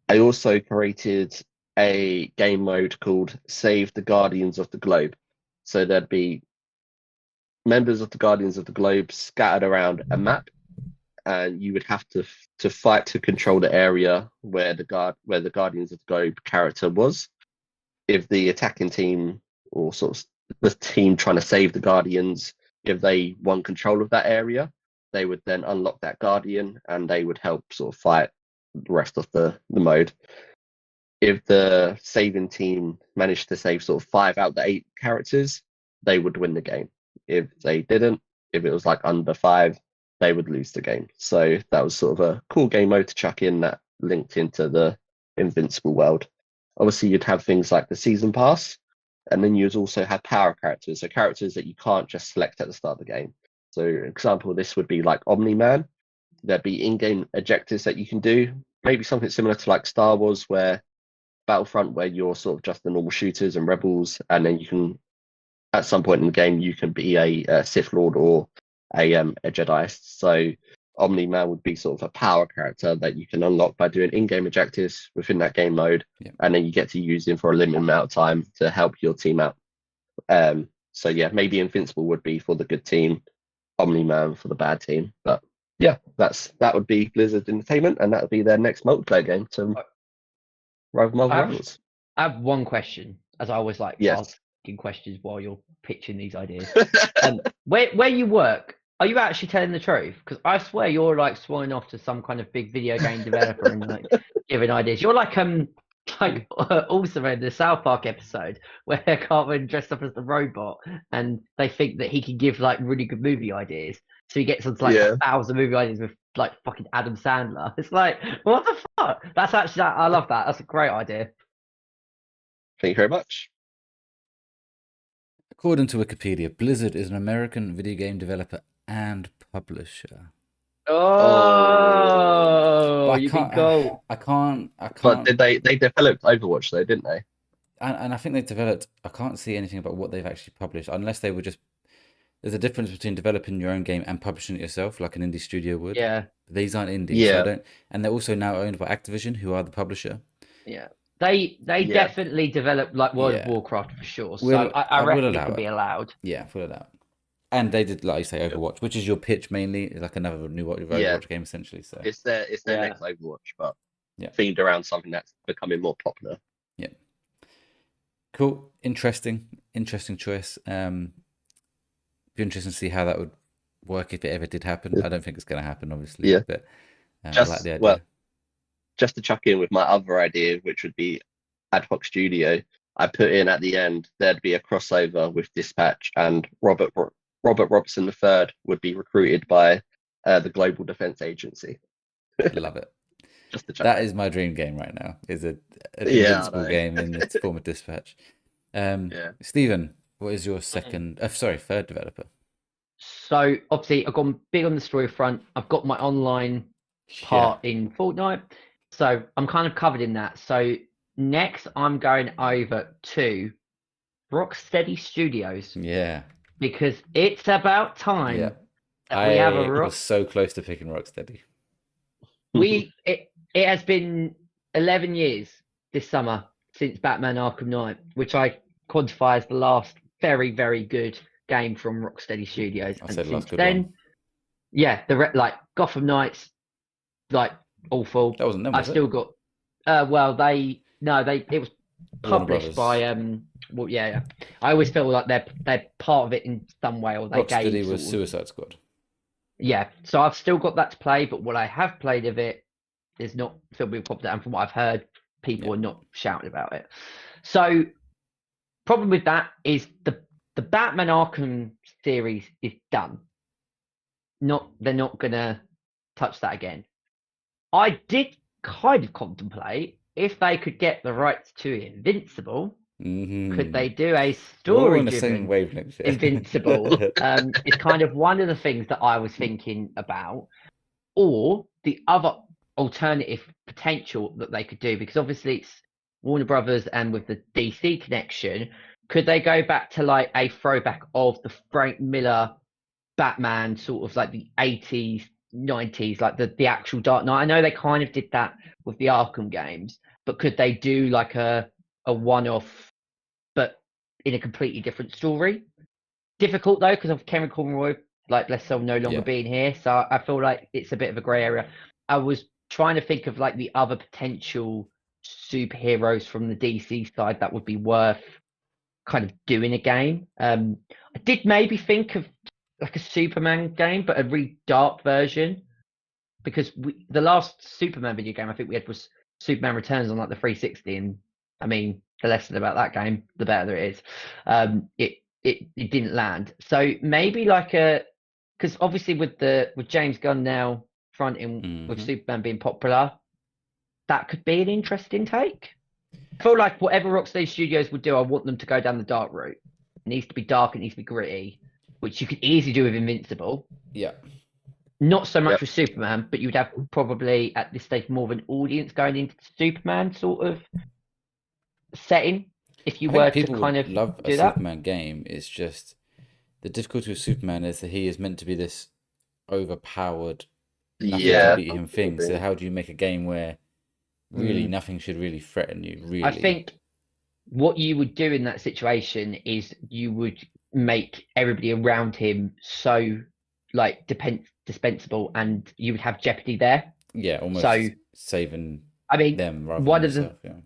I also created a game mode called Save the Guardians of the Globe. So there'd be members of the Guardians of the Globe scattered around a map, and you would have to fight to control the area where the Guardians of the Globe character was. If the attacking team or sort of the team trying to save the Guardians, if they won control of that area, they would then unlock that Guardian and they would help sort of fight the rest of the mode. If the saving team managed to save sort of 5 out of the 8 characters, they would win the game. If they didn't, if it was like under 5, they would lose the game. So that was sort of a cool game mode to chuck in that linked into the Invincible world. Obviously, you'd have things like the season pass, and then you'd also have power characters, so characters that you can't just select at the start of the game. So, example, this would be like Omni-Man. There'd be in-game objectives that you can do, maybe something similar to like Star Wars, where Battlefront, where you're sort of just the normal shooters and rebels, and then you can, at some point in the game, you can be a Sith Lord or a Jedi. So Omni-Man would be sort of a power character that you can unlock by doing in-game objectives within that game mode, and then you get to use him for a limited amount of time to help your team out. So yeah, maybe Invincible would be for the good team, Omni-Man for the bad team. But yeah, that would be Blizzard Entertainment, and that would be their next multiplayer game to rival Marvel Rivals. I have one question, as I always like asking questions while you're pitching these ideas. Where you work, are you actually telling the truth? Because I swear you're like sworn off to some kind of big video game developer and like giving ideas. You're like also in the South Park episode where Cartman dressed up as the robot and they think that he can give like really good movie ideas. So he gets onto like 1,000 movie ideas with like fucking Adam Sandler. It's like, what the fuck? That's actually, I love that. That's a great idea. Thank you very much. According to Wikipedia, Blizzard is an American video game developer and publisher. Oh, you can go. I can't. But they developed Overwatch though, didn't they? And I think they developed. I can't see anything about what they've actually published, unless they were just. There's a difference between developing your own game and publishing it yourself, like an indie studio would. Yeah. These aren't indie, so I don't. And they're also now owned by Activision, who are the publisher. Yeah. They definitely developed like World of Warcraft for sure. So I reckon it could be allowed. Yeah, we'll allow it. And they did, like you say, Overwatch, which is your pitch mainly. It's like another new Overwatch game, essentially. So it's their next Overwatch, but themed around something that's becoming more popular. Yeah. Cool. Interesting choice. Be interesting to see how that would work if it ever did happen. I don't think it's going to happen, obviously. Yeah. But I like the idea. Well, just to chuck in with my other idea, which would be Ad Hoc Studio, I put in at the end there'd be a crossover with Dispatch, and Robert Robertson III would be recruited by the Global Defense Agency. Love it. Just to chuck that is my dream game right now. Is an invincible game in the form of Dispatch. Stephen, what is your third developer? So obviously I've gone big on the story front. I've got my online part in Fortnite, so I'm kind of covered in that. So next I'm going over to Rocksteady Studios. Yeah. Because it's about time that we have a was so close to picking Rocksteady. It has been 11 years this summer since Batman Arkham Knight, which I quantify as the last very, very good game from Rocksteady Studios. I said last good one. Like Gotham Knights, like awful. That wasn't them, was I've still got. It was published by I always feel like they're part of it in some way, or they Rocksteady was Suicide Squad. Yeah, so I've still got that to play, but what I have played of it is not filled with popular, and from what I've heard, people are not shouting about it. So problem with that is the Batman Arkham series is done. They're not gonna touch that again. I did kind of contemplate if they could get the rights to Invincible. Mm-hmm. Could they do a story-driven Invincible? It's kind of one of the things that I was thinking about. Or the other alternative potential that they could do, because obviously it's Warner Brothers and with the DC connection, could they go back to like a throwback of the Frank Miller Batman, sort of like the 80s, 90s, like the actual Dark Knight? I know they kind of did that with the Arkham games, but could they do like a one-off, but in a completely different story? Difficult though, because of Kevin Conroy, like let's say, no longer being here. So I feel like it's a bit of a grey area. I was trying to think of like the other potential superheroes from the DC side that would be worth kind of doing a game. I did maybe think of like a Superman game, but a really dark version, because the last Superman video game I think we had was Superman Returns on like the 360, and I mean, the less said about that game, the better it is. It didn't land. So maybe like because obviously with James Gunn now fronting with Superman being popular, that could be an interesting take. I feel like whatever Rocksteady Studios would do, I want them to go down the dark route. It needs to be dark, it needs to be gritty, which you could easily do with Invincible. Yeah. Not so much with Superman, but you'd have probably at this stage more of an audience going into the Superman sort of setting if you were to kind of love a do that. Superman game. It's just the difficulty with Superman is that he is meant to be this overpowered, nothing can beat him thing. So how do you make a game where really nothing should really threaten you? Really, I think what you would do in that situation is you would make everybody around him so like dispensable, and you would have jeopardy there. Yeah, almost so saving them rather one than of yourself,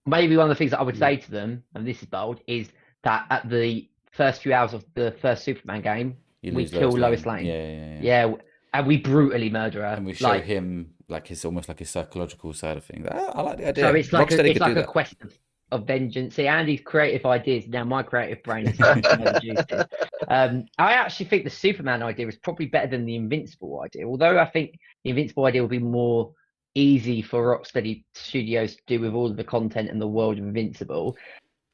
maybe one of the things that I would say to them, and this is bold, is that at the first few hours of the first Superman game, we kill Lois Lane. Yeah, and we brutally murder her. And we show him like his almost like his psychological side of things. I like the idea. So it's like a quest of vengeance. See, Andy's creative ideas. Now my creative brain is never juices. I actually think the Superman idea is probably better than the Invincible idea. Although I think the Invincible idea will be more easy for Rocksteady Studios to do with all of the content and the world of Invincible.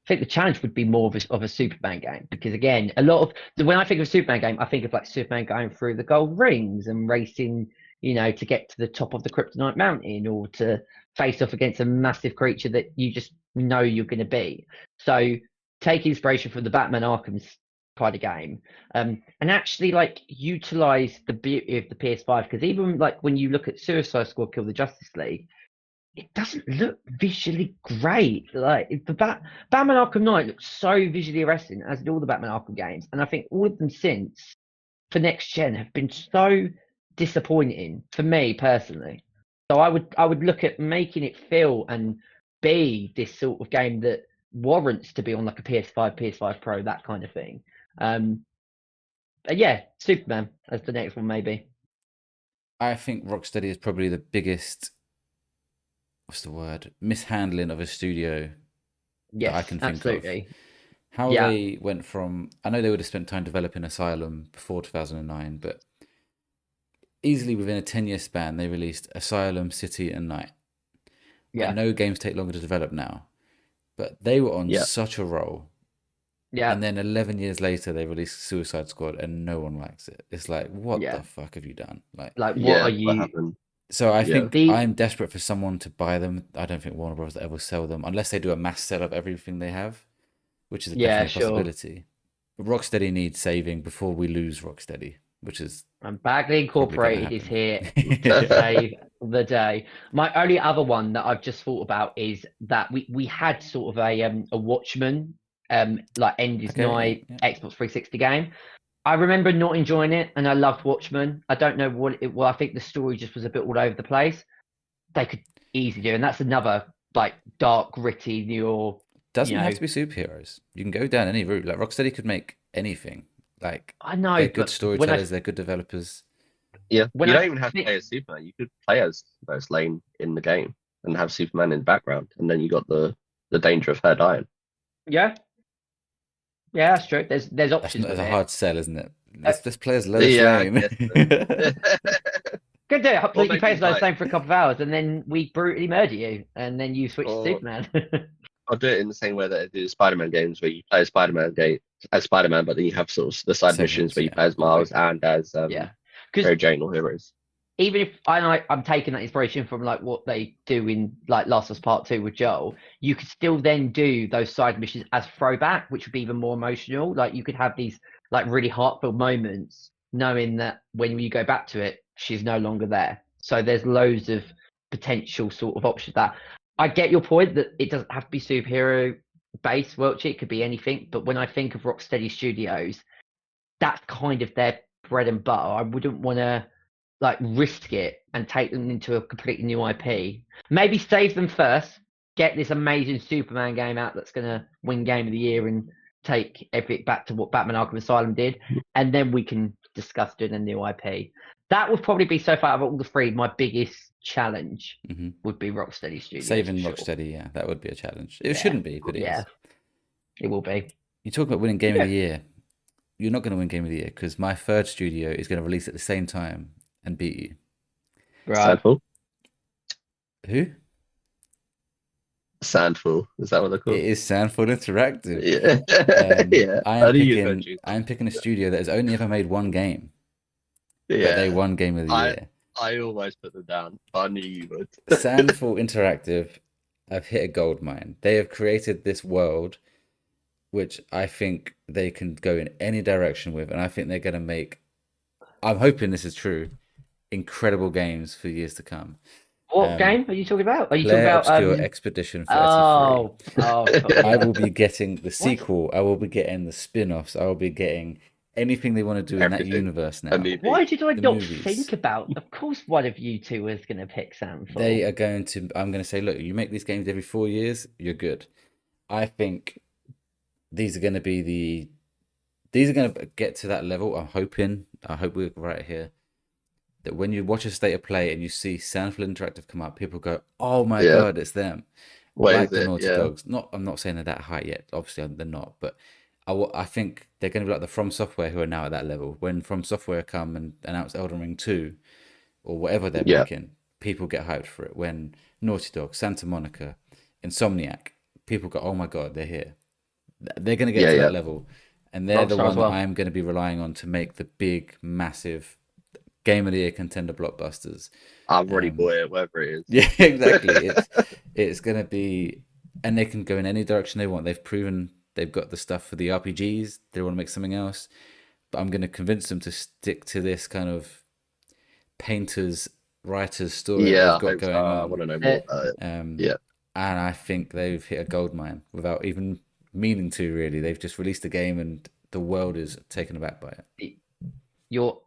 I think the challenge would be more of a Superman game, because again, a lot of when I think of a Superman game, I think of like Superman going through the gold rings and racing, to get to the top of the Kryptonite mountain, or to face off against a massive creature that you just know you're going to beat. So take inspiration from the Batman Arkham kind of game, and actually like utilize the beauty of the PS5, because even like when you look at Suicide Squad Kill the Justice League, it doesn't look visually great. Like the Batman Arkham Knight looks so visually arresting, as did all the Batman Arkham games, and I think all of them since for next gen have been so disappointing for me personally. So I would look at making it feel and be this sort of game that warrants to be on like a PS5, PS5 Pro, that kind of thing. Yeah, Superman as the next one maybe. I think Rocksteady is probably the biggest, what's the word, mishandling of a studio that I can think of. How they went from, I know they would have spent time developing Asylum before 2009, but easily within a 10-year span, they released Asylum, City, and Night. I know games take longer to develop now, but they were on such a roll. Yeah. And then 11 years later, they released Suicide Squad, and no one likes it. It's like, what the fuck have you done? Like what are you? What happened? So I think I'm desperate for someone to buy them. I don't think Warner Bros. Ever sell them unless they do a mass sell of everything they have, which is definitely a possibility. But Rocksteady needs saving before we lose Rocksteady, which is. And Bagley Incorporated is here to save the day. My only other one that I've just thought about is that we had sort of a Watchmen like End is Night Xbox 360 game. I remember not enjoying it, and I loved Watchmen. I don't know what it was. I think the story just was a bit all over the place. They could easily do, and that's another like dark, gritty, doesn't have to be superheroes. You can go down any route. Like Rocksteady could make anything. Like I know they're good storytellers, they're good developers. Yeah, you don't even have to play as Superman. You could play as Lois Lane in the game and have Superman in the background, and then you got the danger of her dying. Yeah. Yeah, that's true. There's options. That's a hard sell, isn't it? This player's Lois Lane. Good day. Hopefully you play as Lois Lane for a couple of hours, and then we brutally murder you, and then you switch to Superman. I'll do it in the same way that I do Spider-Man games, where you play as Spider-Man, but then you have sort of the side missions where you play as Miles and as Mary Jane or heroes. Even if I'm taking that inspiration from like what they do in like Last of Us Part 2 with Joel, you could still then do those side missions as throwback, which would be even more emotional. Like you could have these like really heartfelt moments knowing that when you go back to it, she's no longer there. So there's loads of potential sort of options. That I get your point that it doesn't have to be superhero based, Welchy, it could be anything. But when I think of Rocksteady Studios, that's kind of their bread and butter. I wouldn't want to like risk it and take them into a completely new IP. Maybe save them first, get this amazing Superman game out that's going to win Game of the Year and take everything back to what Batman Arkham Asylum did, and then we can discuss doing a new IP. That would probably be, so far out of all the three, my biggest challenge would be Rocksteady Studios. Saving Rocksteady, yeah, that would be a challenge. It shouldn't be, but it is. It will be. You talk about winning Game of the Year. You're not going to win Game of the Year because my third studio is going to release at the same time and beat you. Right. Who? Sandful. Is that what they're It called? is Sandford Interactive. Yeah. Yeah. I am picking a studio that has only ever made one game, but they Yeah. won Game of the Year. I almost put them down. I knew you would. Sandfall Interactive have hit a gold mine. They have created this world which I think they can go in any direction with, and I think they're going to make, I'm hoping this is true, incredible games for years to come. What game are you talking about? Are you talking Claire about Obscure Expedition 33. Oh, I yeah. will be getting the sequel. I will be getting the spin-offs. I will be getting anything they want to do in that Everything. universe A now. movie. Why did I The not movies. think about? Of course, one of you two was going to pick Sandfall. They are going to. I'm going to say, look, you make these games every 4 years, you're good. I think these are going to be these are going to get to that level. I'm hoping. I hope we're right here. That when you watch a state of play and you see Sandful Interactive come up, people go, "Oh my god, it's them!" What Like is the it? Naughty Yeah. Dogs. I'm not saying they're that high yet. Obviously, they're not. But I think they're going to be like the From Software, who are now at that level. When From Software come and announce Elden Ring 2 or whatever they're Yeah. making, people get hyped for it. When Naughty Dog, Santa Monica, Insomniac, people go, "Oh my god, they're here." They're going to get to that level, and they're the Rockstar as one well. I'm going to be relying on to make the big, massive Game of the Year contender blockbusters. I've already bought it, whatever it is. Yeah, exactly. It's going to be, and they can go in any direction they want. They've proven they've got the stuff for the RPGs. They want to make something else, but I'm going to convince them to stick to this kind of painters, writers story Yeah, they've I got hope so. going I on. want to know more about it. Yeah. And I think they've hit a gold mine without even meaning to. Really, they've just released a game, and the world is taken aback by it.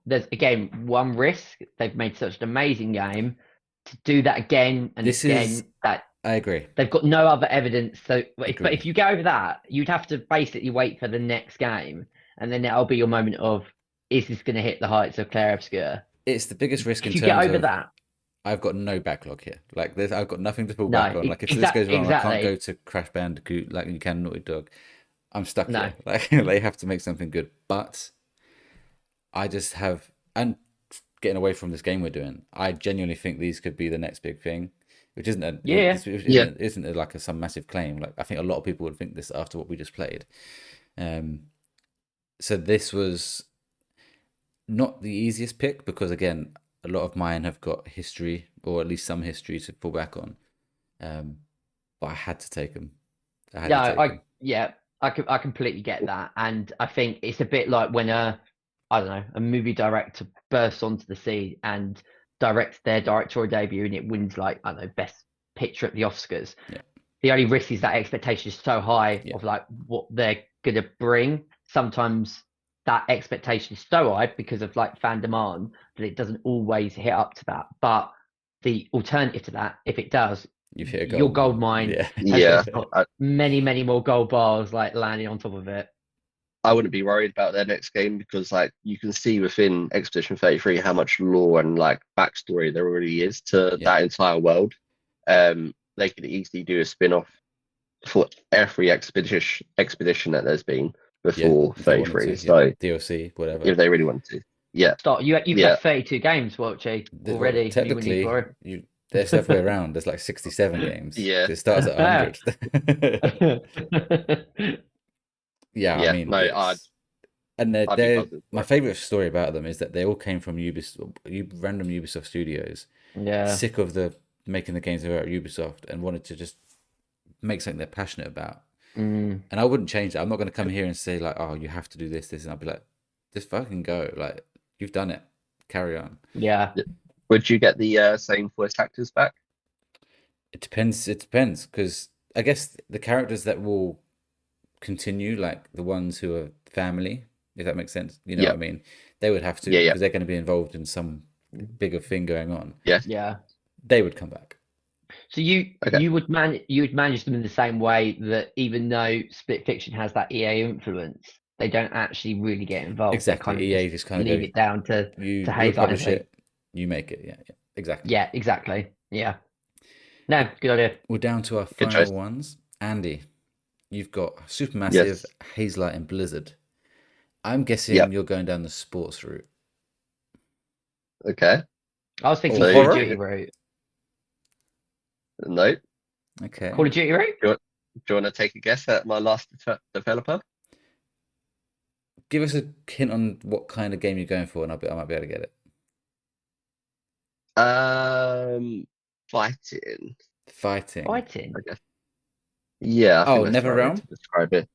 There's again one risk. They've made such an amazing game to do that again and that I agree. They've got no other evidence. So, but if you get over that, you'd have to basically wait for the next game, and then that'll be your moment of, is this going to hit the heights of Claire Obscure? It's the biggest risk if in you terms get over of that. I've got no backlog here. Like this, I've got nothing to fall No, back on. Like if this goes wrong, exactly. I can't go to Crash Bandicoot like you can Naughty Dog. I'm stuck No. here. Like they have to make something good. But I just have, and getting away from this game we're doing, I genuinely think these could be the next big thing, which isn't isn't like some massive claim. Like I think a lot of people would think this after what we just played. So this was not the easiest pick because again, a lot of mine have got history or at least some history to fall back on. But I had to take them. I completely get that, and I think it's a bit like when I don't know, a movie director bursts onto the scene and directs their directorial debut and it wins like, I don't know, best picture at the Oscars. Yeah. The only risk is that expectation is so high of like what they're gonna bring. Sometimes that expectation is so high because of like fan demand that it doesn't always hit up to that. But the alternative to that, if it does, you've hit your gold mine has got many, many more gold bars like landing on top of it. I wouldn't be worried about their next game because like you can see within Expedition 33 how much lore and like backstory there already is to that entire world. They could easily do a spin-off for every expedition that there's been before 33. So DLC, whatever. If they really want to. Yeah. You've got 32 games, Welchy, already. Technically, there's the other way around. There's like 67 games. Yeah. It starts at 100. I mean, my favorite story about them is that they all came from random Ubisoft studios. Yeah. Sick of making the games about Ubisoft and wanted to just make something they're passionate about. And I wouldn't change that. I'm not going to come here and say like, oh, you have to do this, and I'll be like, just fucking go. Like, you've done it. Carry on. Yeah. Would you get the same voice actors back? It depends. It depends because I guess the characters that will continue, like the ones who are family, if that makes sense. You know what I mean? They would have to because they're going to be involved in some bigger thing going on. Yeah. They would come back. So you would manage them in the same way that even though Split Fiction has that EA influence, they don't actually really get involved. Exactly. EA just kind of leave it down to Haze. Publish it, you make it. Yeah. Exactly. Yeah, exactly. Yeah. No, good idea. We're down to our final ones. Andy, you've got Supermassive, Hazelight, and Blizzard. I'm guessing you're going down the sports route. Okay. I was thinking Call of Duty route. No. Okay. Call of Duty, right? Do you want to take a guess at my last developer? Give us a hint on what kind of game you're going for, and I might be able to get it. Fighting. Fighting. Fighting. I guess. Yeah, I think Oh, that's the right way NetherRealm? to describe it.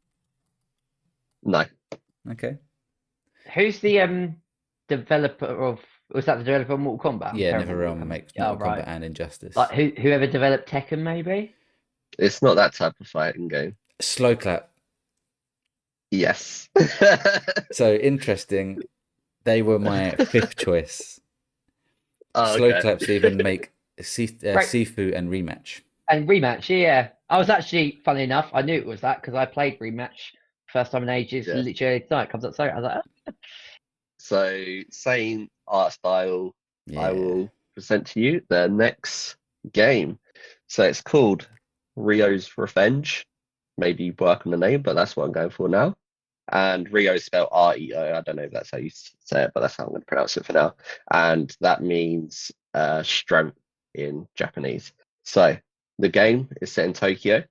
No. Okay. Who's the developer of? Was that the developer of Mortal Kombat? I'm Yeah, terrible at NetherRealm Mortal Kombat. makes Oh, Mortal right. Kombat and Injustice. Like whoever developed Tekken, maybe? It's not that type of fighting game. Slow Clap. Yes. So interesting. They were my fifth choice. Oh, Slow okay. Claps even make Right. Sifu and Rematch. And Rematch, yeah. I was actually, funny enough, I knew it was that because I played Rematch first time in ages, Yeah. literally tonight. Comes up so I was like, oh. So, same art style, I Yeah. will present to you the next game. So, it's called Rio's Revenge. Maybe you work on the name, but that's what I'm going for now. And Rio is spelled Reo. I don't know if that's how you say it, but that's how I'm going to pronounce it for now. And that means strength in Japanese. So, the game is set in Tokyo.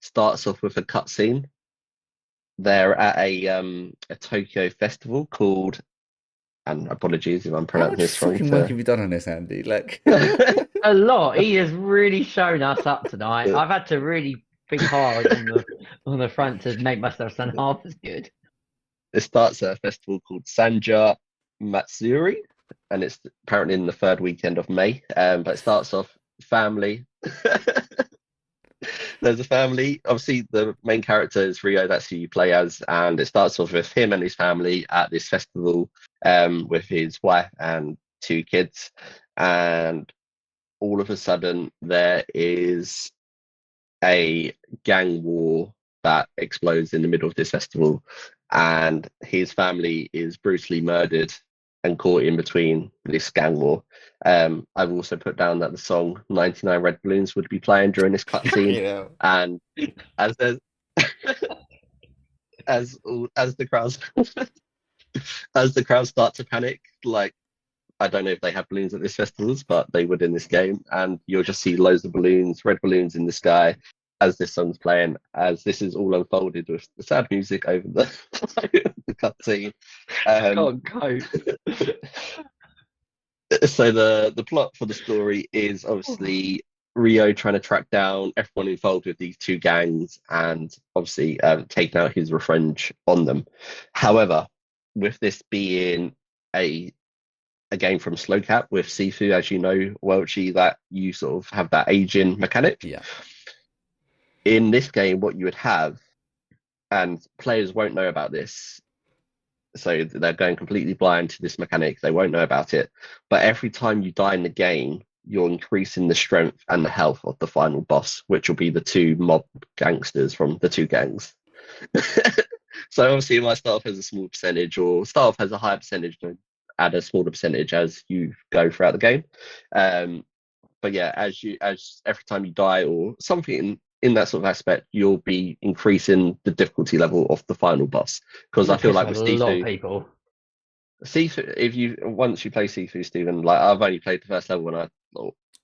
Starts off with a cutscene. They're at a Tokyo festival called, and apologies if I'm How pronouncing much this wrong. fucking work have you done on this, Andy? Like, A lot. He has really shown us up tonight. I've had to really think hard on the front to make myself sound half as good. It starts at a festival called Sanja Matsuri, and it's apparently in the third weekend of May. But it starts off family. There's a family. Obviously, the main character is Rio. That's who you play as, and it starts off with him and his family at this festival, with his wife and two kids. And all of a sudden, there is a gang war that explodes in the middle of this festival, and his family is brutally murdered and caught in between this gang war. I've also put down that the song 99 Red Balloons would be playing during this cutscene, and as there's as the crowds as the crowds start to panic, like, I don't know if they have balloons at this festivals, but they would in this game, and you'll just see loads of balloons, red balloons in the sky as this song's playing, as this is all unfolded with the sad music over the cutscene. Can't cope. So the plot for the story is obviously Rio trying to track down everyone involved with these two gangs and obviously taking out his revenge on them. However, with this being a game from Slowcap with Sifu, as you know, Welchy, that you sort of have that aging mechanic. yeah. In this game, what you would have, and players won't know about this, so they're going completely blind to this mechanic. They won't know about it. But every time you die in the game, you're increasing the strength and the health of the final boss, which will be the two mob gangsters from the two gangs. So obviously it might start off as a small percentage or start off as a higher percentage and add a smaller percentage as you go throughout the game. But yeah, as every time you die or something in that sort of aspect, you'll be increasing the difficulty level of the final boss. Because I feel like with a lot of people. Sifu, if you once you play Sifu, Stephen, like I've only played the first level and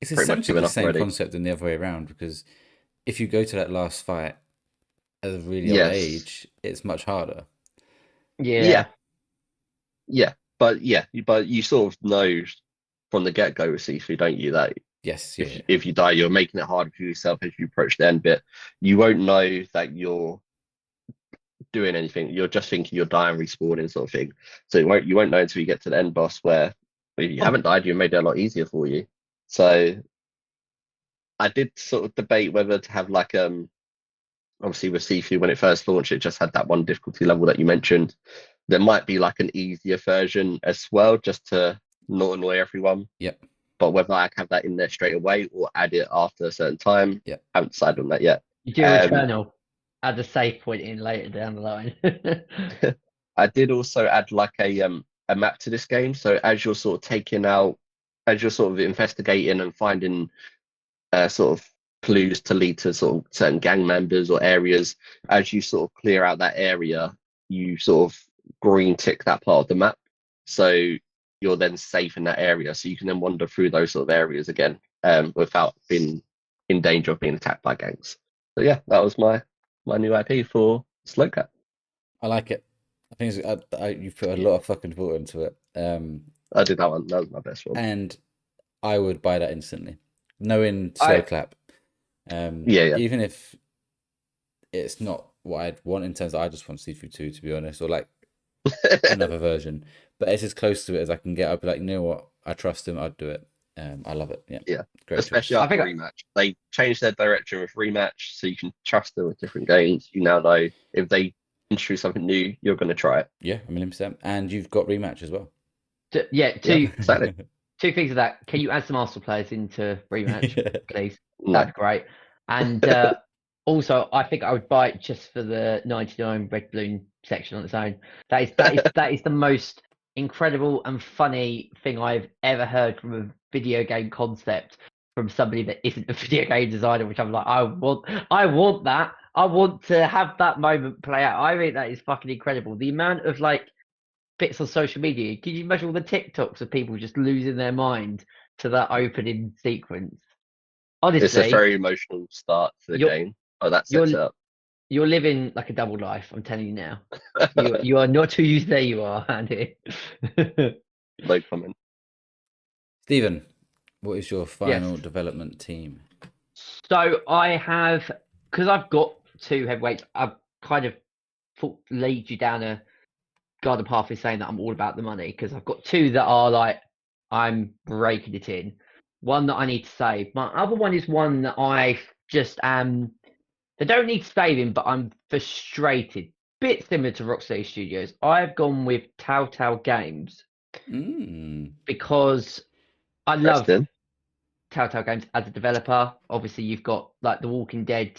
It's pretty much essentially given the up same already. concept than the other way around, because if you go to that last fight at a really old Yes. age, it's much harder. Yeah. But you sort of know from the get go with Sifu, don't you, that Yes, if you die, you're making it harder for yourself as you approach the end bit. You won't know that you're doing anything. You're just thinking you're dying, respawning, sort of thing. So you won't know until you get to the end boss, where if you haven't died, you made it a lot easier for you. So I did sort of debate whether to have like obviously with Sifu when it first launched, it just had that one difficulty level that you mentioned. There might be like an easier version as well, just to not annoy everyone. Yep. But whether I have that in there straight away or add it after a certain time, Yep. I haven't decided on that yet. You do Returnal. Add a save point in later down the line. I did also add like a map to this game. So as you're sort of as you're sort of investigating and finding sort of clues to lead to sort of certain gang members or areas, as you sort of clear out that area, you sort of green tick that part of the map. So you're then safe in that area. So you can then wander through those sort of areas again without being in danger of being attacked by gangs. So yeah, that was my new IP for Slow Clap. I like it. I think you've put a lot of fucking thought into it. I did that one. That was my best one. And I would buy that instantly, knowing Slow Clap. Even if it's not what I'd want in terms of, I just want Seafood 2, to be honest, or like another version, but it's as close to it as I can get. I'd be like, you know what, I trust him, I'd do it. I love it. Yeah, great especially choice. after Rematch. They changed their direction with Rematch, so you can trust them with different games. You now know if they introduce something new, you're going to try it. Yeah, 1,000,000%. And you've got Rematch as well. Exactly. Two things of that. Can you add some Arsenal players into Rematch, please? No. That'd be great. And also, I think I would buy it just for the 99 red balloon section on its own. That is the most incredible and funny thing I've ever heard from a video game concept from somebody that isn't a video game designer. Which I'm like, I want that. I want to have that moment play out. I think that is fucking incredible. The amount of like bits on social media. Can you imagine all the TikToks of people just losing their mind to that opening sequence? Honestly, it's a very emotional start to the game. Oh, that sets it up. You're living like a double life. I'm telling you now. you are not who you say you are, Andy. No comment. Stephen, what is your final development team? So I have, because I've got two heavyweights, I've kind of lead you down a garden path is saying that I'm all about the money, because I've got two that are like, I'm breaking it in. One that I need to save. My other one is one that I just they don't need saving, but I'm frustrated. Bit similar to Rocksteady Studios. I've gone with Telltale Games because I love Telltale Games as a developer. Obviously, you've got like the Walking Dead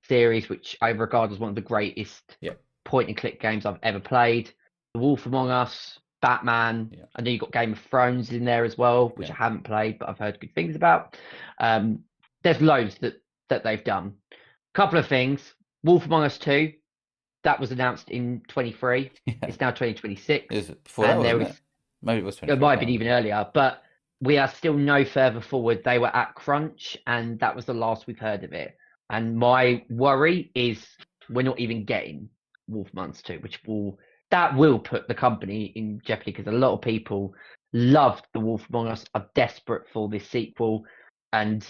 series, which I regard as one of the greatest point-and-click games I've ever played. The Wolf Among Us, Batman. I know you've got Game of Thrones in there as well, which I haven't played, but I've heard good things about. There's loads that they've done. Couple of things. Wolf Among Us 2, that was announced in 23. It's now 2026. It was before that, wasn't it? Maybe it was 23. It might have been even earlier, but we are still no further forward. They were at crunch, and that was the last we've heard of it. And my worry is we're not even getting Wolf Among Us 2, which will put the company in jeopardy, because a lot of people loved the Wolf Among Us, are desperate for this sequel, and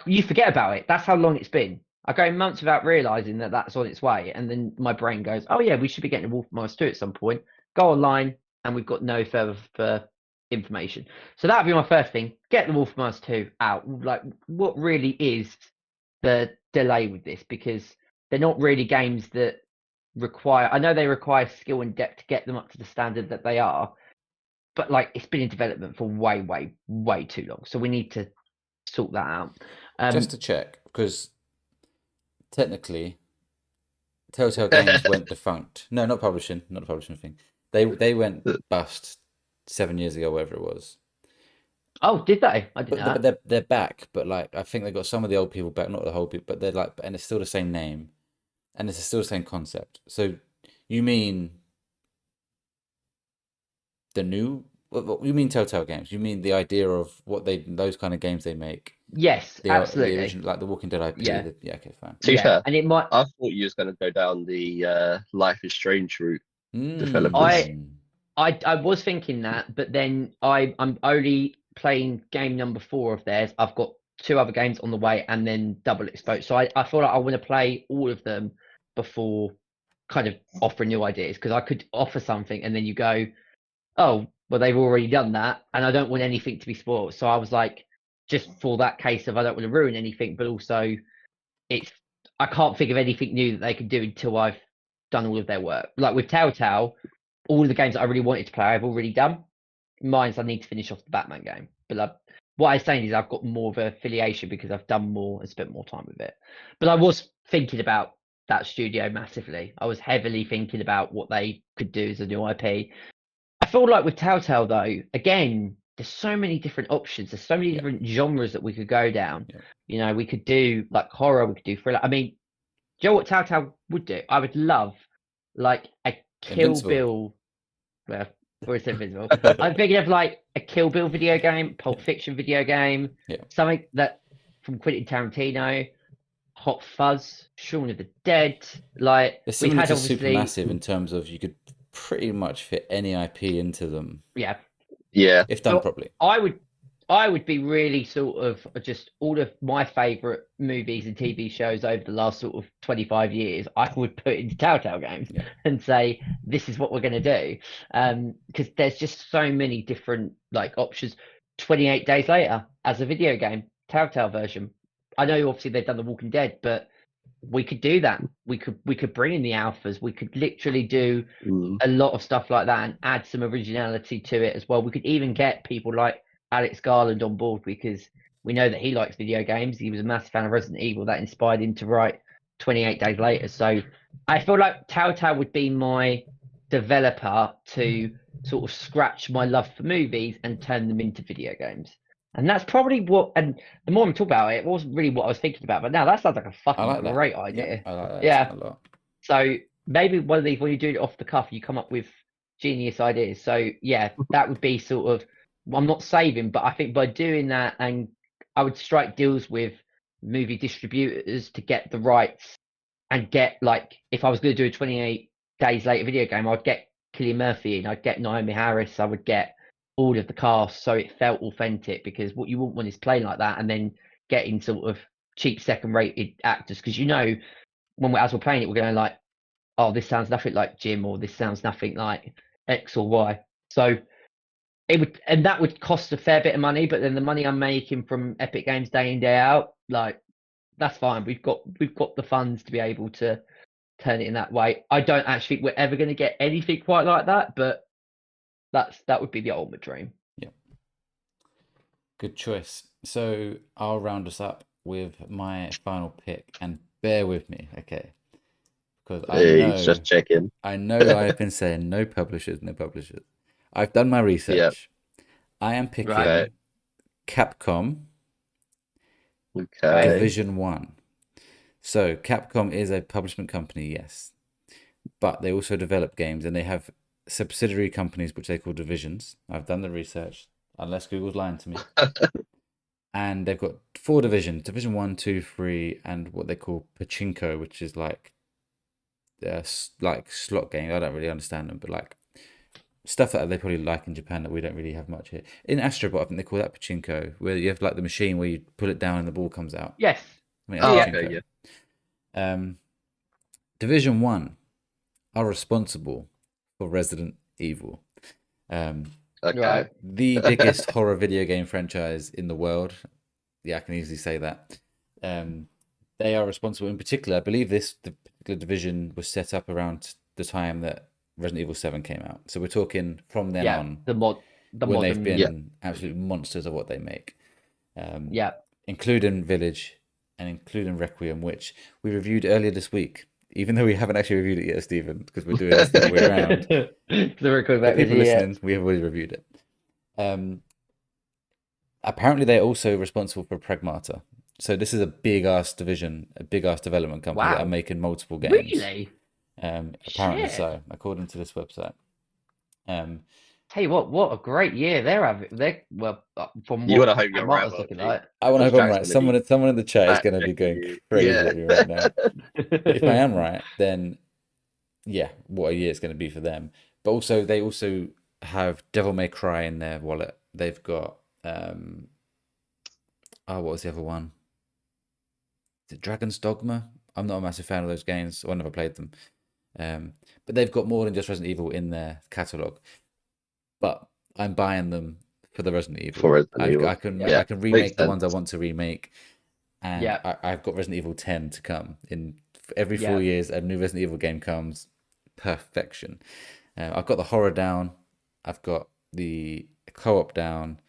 you forget about it. That's how long it's been. I go months without realizing that that's on its way, and then my brain goes, "Oh yeah, we should be getting a Wolf Among Us 2 at some point." Go online, and we've got no further information. So that would be my first thing: get the Wolf Among Us 2 out. Like, what really is the delay with this? Because they're not really games that require. I know they require skill and depth to get them up to the standard that they are, but like, it's been in development for way, way, way too long. So we need to sort that out. Just to check, because technically, Telltale Games went defunct. No, not publishing, not the publishing thing. They went bust 7 years ago, whatever it was. Oh, did they? I didn't know. But they're back. But like, I think they got some of the old people back, not the whole people. But they're like, and it's still the same name, and it's still the same concept. So you mean the new? You mean Telltale Games? You mean the idea of what those kind of games they make? Yes, absolutely. The original, like the Walking Dead IP. Yeah. Okay, fine. To be fair, and it might. I thought you was going to go down the Life is Strange route. Developers. I was thinking that, but then I'm only playing game number 4 of theirs. I've got 2 other games on the way, and then Double Exposed. So I feel like I want to play all of them before kind of offering new ideas, because I could offer something and then you go, oh, well, they've already done that, and I don't want anything to be spoiled. So I was like, just for that case of I don't want to ruin anything, but also I can't think of anything new that they could do until I've done all of their work. Like with Telltale, all of the games that I really wanted to play, I've already done. Mine's I need to finish off the Batman game. But what I'm saying is I've got more of an affiliation because I've done more and spent more time with it. But I was thinking about that studio massively. I was heavily thinking about what they could do as a new IP. I feel like with Telltale, though, again, there's so many different options. There's so many different genres that we could go down. Yeah. You know, we could do like horror, we could do thriller. I mean, do you know what Telltale would do? I would love like a Kill Bill. Well, or it's Invincible. I'm thinking of like a Kill Bill video game, Pulp Fiction video game, something that from Quentin Tarantino, Hot Fuzz, Shaun of the Dead. Like They're we've similar had to obviously, Supermassive in terms of you could pretty much fit any IP into them yeah. if done properly. I would be really sort of just all of my favorite movies and TV shows over the last sort of 25 years. I would put into Telltale games and say this is what we're going to do, because there's just so many different like options. 28 Days Later as a video game, Telltale version. I know obviously they've done The Walking Dead, but we could do that. We could bring in the alphas. We could literally do a lot of stuff like that and add some originality to it as well. We could even get people like Alex Garland on board because we know that he likes video games. He was a massive fan of Resident Evil. That inspired him to write 28 Days Later. So I feel like Telltale would be my developer to sort of scratch my love for movies and turn them into video games. And that's probably what, and the more we talk about it, it wasn't really what I was thinking about, but now that sounds like a fucking great idea. I like that. Yeah. A lot. So maybe one of these, when you do it off the cuff, you come up with genius ideas. So yeah, that would be sort of, I'm not saving, but I think by doing that, and I would strike deals with movie distributors to get the rights and get, like, if I was going to do a 28 Days Later video game, I'd get Cillian Murphy in, I'd get Naomi Harris, I would get all of the cast so it felt authentic, because what you wouldn't want is playing like that and then getting sort of cheap second rated actors, because as we're playing it, we're going like, oh, this sounds nothing like Jim, or this sounds nothing like X or Y. So that would cost a fair bit of money, but then the money I'm making from Epic Games day in, day out, like, that's fine. We've got the funds to be able to turn it in that way. I don't actually think we're ever going to get anything quite like that, but that would be the ultimate dream. Yeah. Good choice. So I'll round us up with my final pick, and bear with me, okay? Because just checking. I know I've been saying no publishers. I've done my research. Yep. I am picking Capcom. Okay. Division 1. So Capcom is a publishment company, yes, but they also develop games, and they have subsidiary companies which they call divisions. I've done the research, unless Google's lying to me. And they've got 4 divisions: Division 1, 2, 3, and what they call Pachinko, which is like slot game. I don't really understand them, but like stuff that they probably like in Japan that we don't really have much here. In Astrobot, I think they call that Pachinko, where you have like the machine where you put it down and the ball comes out. Yes. I mean, okay, yeah. Division 1 are responsible for Resident Evil. Okay. The biggest horror video game franchise in the world. Yeah, I can easily say that. They are responsible, in particular, I believe the particular division was set up around the time that Resident Evil 7 came out. So we're talking from then on. When they've been absolute monsters of what they make. Including Village and including Requiem, which we reviewed earlier this week. Even though we haven't actually reviewed it yet, Stephen, because we're doing this the other way around. For people listening, we have already reviewed it. Apparently, they're also responsible for Pragmata. So this is a big-ass division, a big-ass development company that are making multiple games. Really? Apparently so, according to this website. Tell you what a great year they're having. From you want to hope you're right. I want to hope I'm right. Someone in the chat is going to be going crazy at me right now. If I am right, then yeah, what a year it's going to be for them. But also, they also have Devil May Cry in their wallet. They've got what was the other one? Is it Dragon's Dogma? I'm not a massive fan of those games. I never played them. But they've got more than just Resident Evil in their catalogue. But I'm buying them for the Resident Evil. I can remake the ones I want to remake. And I've got Resident Evil 10 to come. In every 4 years, a new Resident Evil game comes. Perfection. I've got the horror down. I've got the co-op down.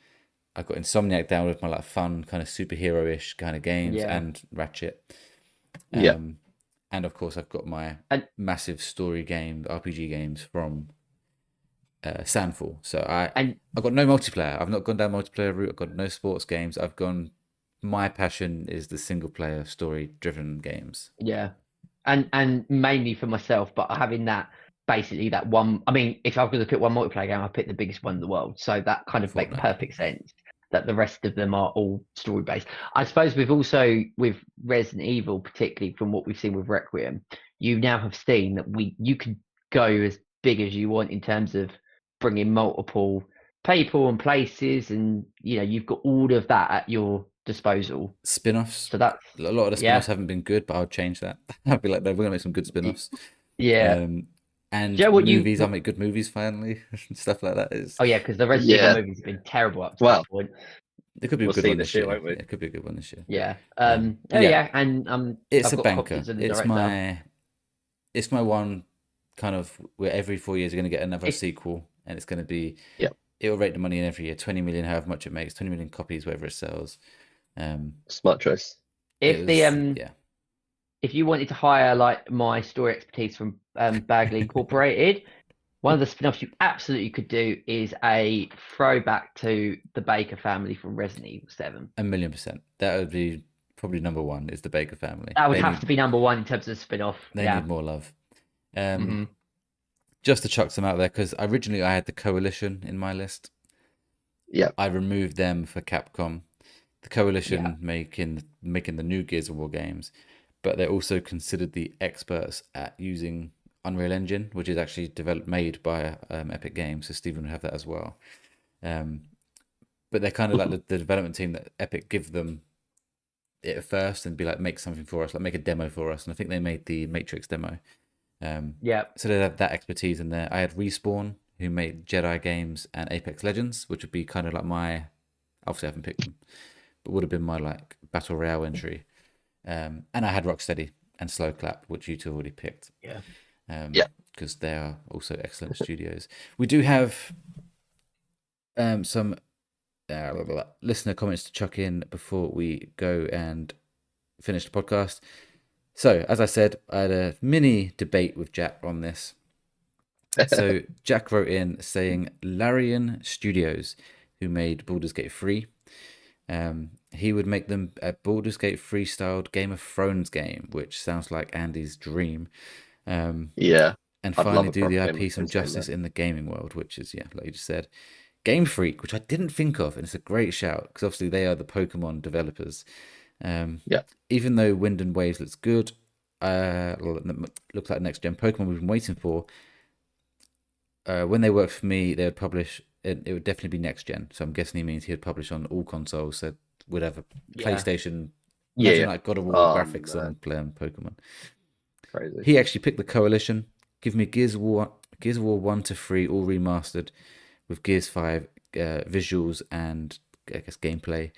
I've got Insomniac down with my like fun kind of superhero-ish kind of games and Ratchet. And of course I've got my massive story game, RPG games from Sandfall. So I've got no multiplayer. I've not gone down multiplayer route. I've got no sports games. My passion is the single player story driven games. Yeah. And mainly for myself, but having that basically that one, I mean, if I was going to pick one multiplayer game, I'd pick the biggest one in the world. So that kind of makes perfect sense. that the rest of them are all story based. I suppose with Resident Evil, particularly from what we've seen with Requiem, you now have seen that you can go as big as you want in terms of bringing multiple people and places, and you've got all of that at your disposal. Spin-offs. So that's A lot of the spin-offs haven't been good, but I'll change that. I'll be like, no, we're gonna make some good spin-offs. Yeah. And Do you know movies, I'll make good movies finally. Stuff like that is. Oh yeah, because the Resident Evil movies have been terrible up to that point. It could be a We'll good see one this this year, year. won't we? Yeah, it could be a good one this year. Yeah. Yeah. And It's I've a got banker. copies of the It's director. my one kind of where every 4 years you're going to get another sequel, and it's going to be it'll rate the money in every year, 20 million, however much it makes, 20 million copies, whatever it sells. Smart choice. If you wanted to hire like my story expertise from Bagley Incorporated, one of the spin-offs you absolutely could do is a throwback to the Baker family from Resident Evil 7. 1,000,000%. That would be probably number one, is the Baker family. That would have to be number one in terms of spin-off. They need more love. Just to chuck some out there, because originally I had the Coalition in my list. Yeah. I removed them for Capcom. The Coalition making the new Gears of War games, but they're also considered the experts at using Unreal Engine, which is actually made by Epic Games, so Stephen would have that as well. But they're kind of like the development team that Epic give them it first and be like, make something for us, like make a demo for us. And I think they made the Matrix demo. So they have that expertise in there. I had Respawn, who made Jedi games and Apex Legends, which would be kind of like obviously I haven't picked them, but would have been my like Battle Royale entry. And I had Rocksteady and Slow Clap, which you two already picked. Because they are also excellent studios. We do have some listener comments to chuck in before we go and finish the podcast. So, as I said, I had a mini debate with Jack on this. So, Jack wrote in saying Larian Studios, who made Baldur's Gate 3, he would make them a Baldur's Gate 3 styled Game of Thrones game, which sounds like Andy's dream. And finally do the IP some justice in the gaming world, which is, like you just said. Game Freak, which I didn't think of, and it's a great shout, because obviously they are the Pokemon developers. Even though Wind and Waves looks good, looks like next gen Pokemon we've been waiting for. When they work for me, they would publish. It would definitely be next gen. So I'm guessing he means he would publish on all consoles. So whatever PlayStation, like God of War graphics on playing Pokemon. Crazy. He actually picked the Coalition. Give me Gears of War 1 to 3 all remastered with Gears 5 visuals and I guess gameplay,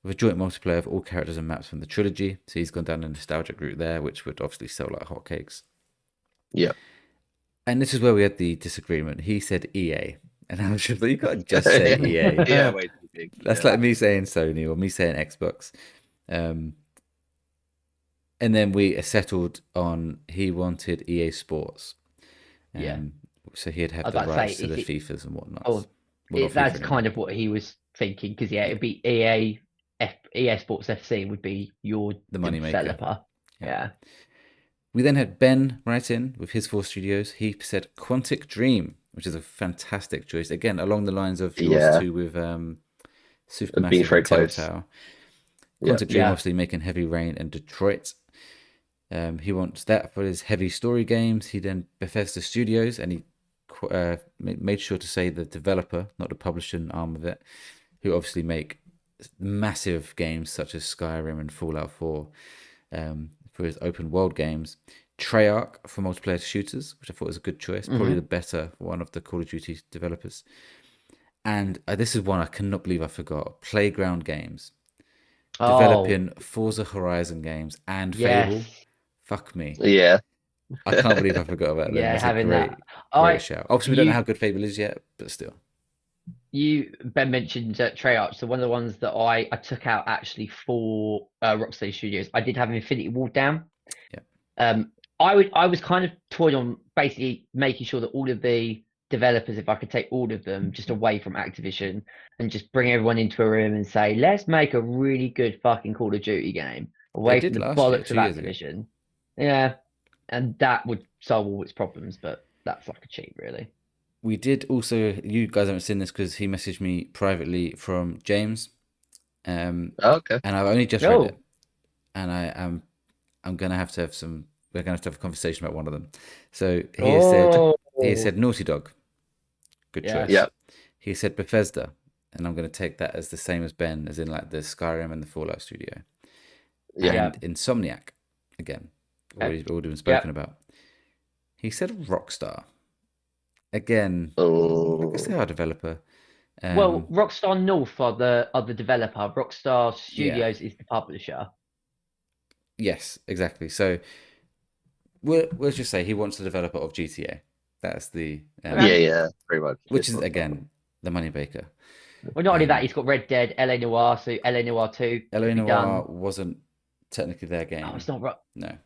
with a joint multiplayer of all characters and maps from the trilogy. So he's gone down a nostalgic route there, which would obviously sell like hotcakes. Yeah. And this is where we had the disagreement. He said EA. And I was just like, you can't just say EA. Yeah, way too big. That's like me saying Sony or me saying Xbox. And then we settled on he wanted EA Sports. So he'd have the rights to the FIFAs and whatnot. That's kind of what he was thinking, because it'd be EA Sports FC would be the money developer. Yeah. We then had Ben write in with his 4 studios. He said Quantic Dream, which is a fantastic choice. Again, along the lines of yours too with Supermassive and Telltale. Quantic Dream obviously making Heavy Rain and Detroit. He wants that for his heavy story games. He then Bethesda Studios, and he made sure to say the developer, not the publishing arm of it, who obviously make massive games such as Skyrim and Fallout 4 for his open world games. Treyarch for multiplayer shooters, which I thought was a good choice, probably the better one of the Call of Duty developers. And this is one I cannot believe I forgot. Playground Games, developing Forza Horizon games and Fable. Fuck me. Yeah. I can't believe I forgot about them. That's having a great shout. Obviously, we don't know how good Fable is yet, but still. Ben mentioned Treyarch, so one of the ones that I took out actually for Rocksteady Studios. I did have Infinity Ward down. Yeah. I was kind of toying on basically making sure that all of the developers, if I could take all of them just away from Activision and just bring everyone into a room and say, let's make a really good fucking Call of Duty game away from the bollocks of Activision. Yeah. And that would solve all its problems, but that's like a cheat, really. we did also. You guys haven't seen this because he messaged me privately from James, Okay. and I've only just read it, and I'm gonna have to have some. We're gonna have to have a conversation about one of them. So he has said Naughty Dog, good Yeah. choice. Yeah. He said Bethesda, and I'm gonna take that as the same as Ben, as in like the Skyrim and the Fallout studio. Yeah. And Insomniac, again, already been spoken about. He said Rockstar. Again, I guess they are a developer. Well, Rockstar North are the developer. Rockstar Studios is the publisher. Yes, exactly. So we'll just say he wants the developer of GTA. That's the yeah, pretty much. which is again the money baker. Well, not only that, he's got Red Dead, LA Noire, so LA Noire 2. LA Noire wasn't technically their game. Oh, it's not No.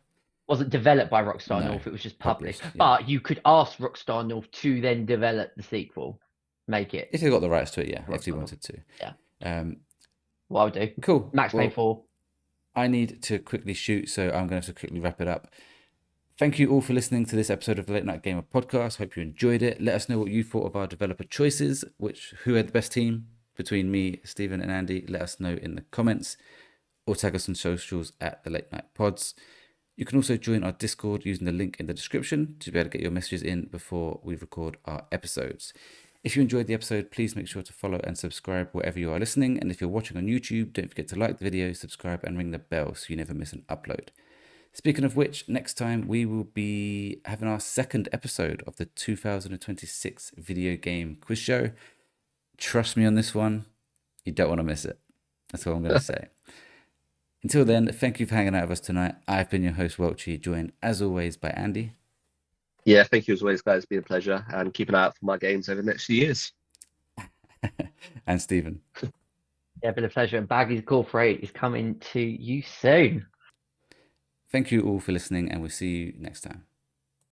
Wasn't developed by Rockstar No, North, it was just published. yeah. But you could ask Rockstar North to then develop the sequel. Make it. If they got the rights to it, yeah. If they wanted to. Yeah. Well, I'll do. Cool. Max Payne 4. I need to quickly shoot, so I'm going to quickly wrap it up. Thank you all for listening to this episode of the Late Night Gamer podcast. Hope you enjoyed it. Let us know what you thought of our developer choices, who had the best team between me, Stephen, and Andy. Let us know in the comments or tag us on socials at the Late Night Pods. You can also join our Discord using the link in the description to be able to get your messages in before we record our episodes. If you enjoyed the episode, please make sure to follow and subscribe wherever you are listening. And if you're watching on YouTube, don't forget to like the video, subscribe, and ring the bell so you never miss an upload. Speaking of which, next time we will be having our second episode of the 2026 video game quiz show. Trust me on this one, you don't want to miss it. That's all I'm going to say. Until then, thank you for hanging out with us tonight. I've been your host, Welchy, joined as always by Andy. Yeah, thank you as always, guys. It's been a pleasure. And keep an eye out for my games over the next few years. And Stephen. Yeah, been a pleasure. And Baggy's Corporate is coming to you soon. Thank you all for listening, and we'll see you next time.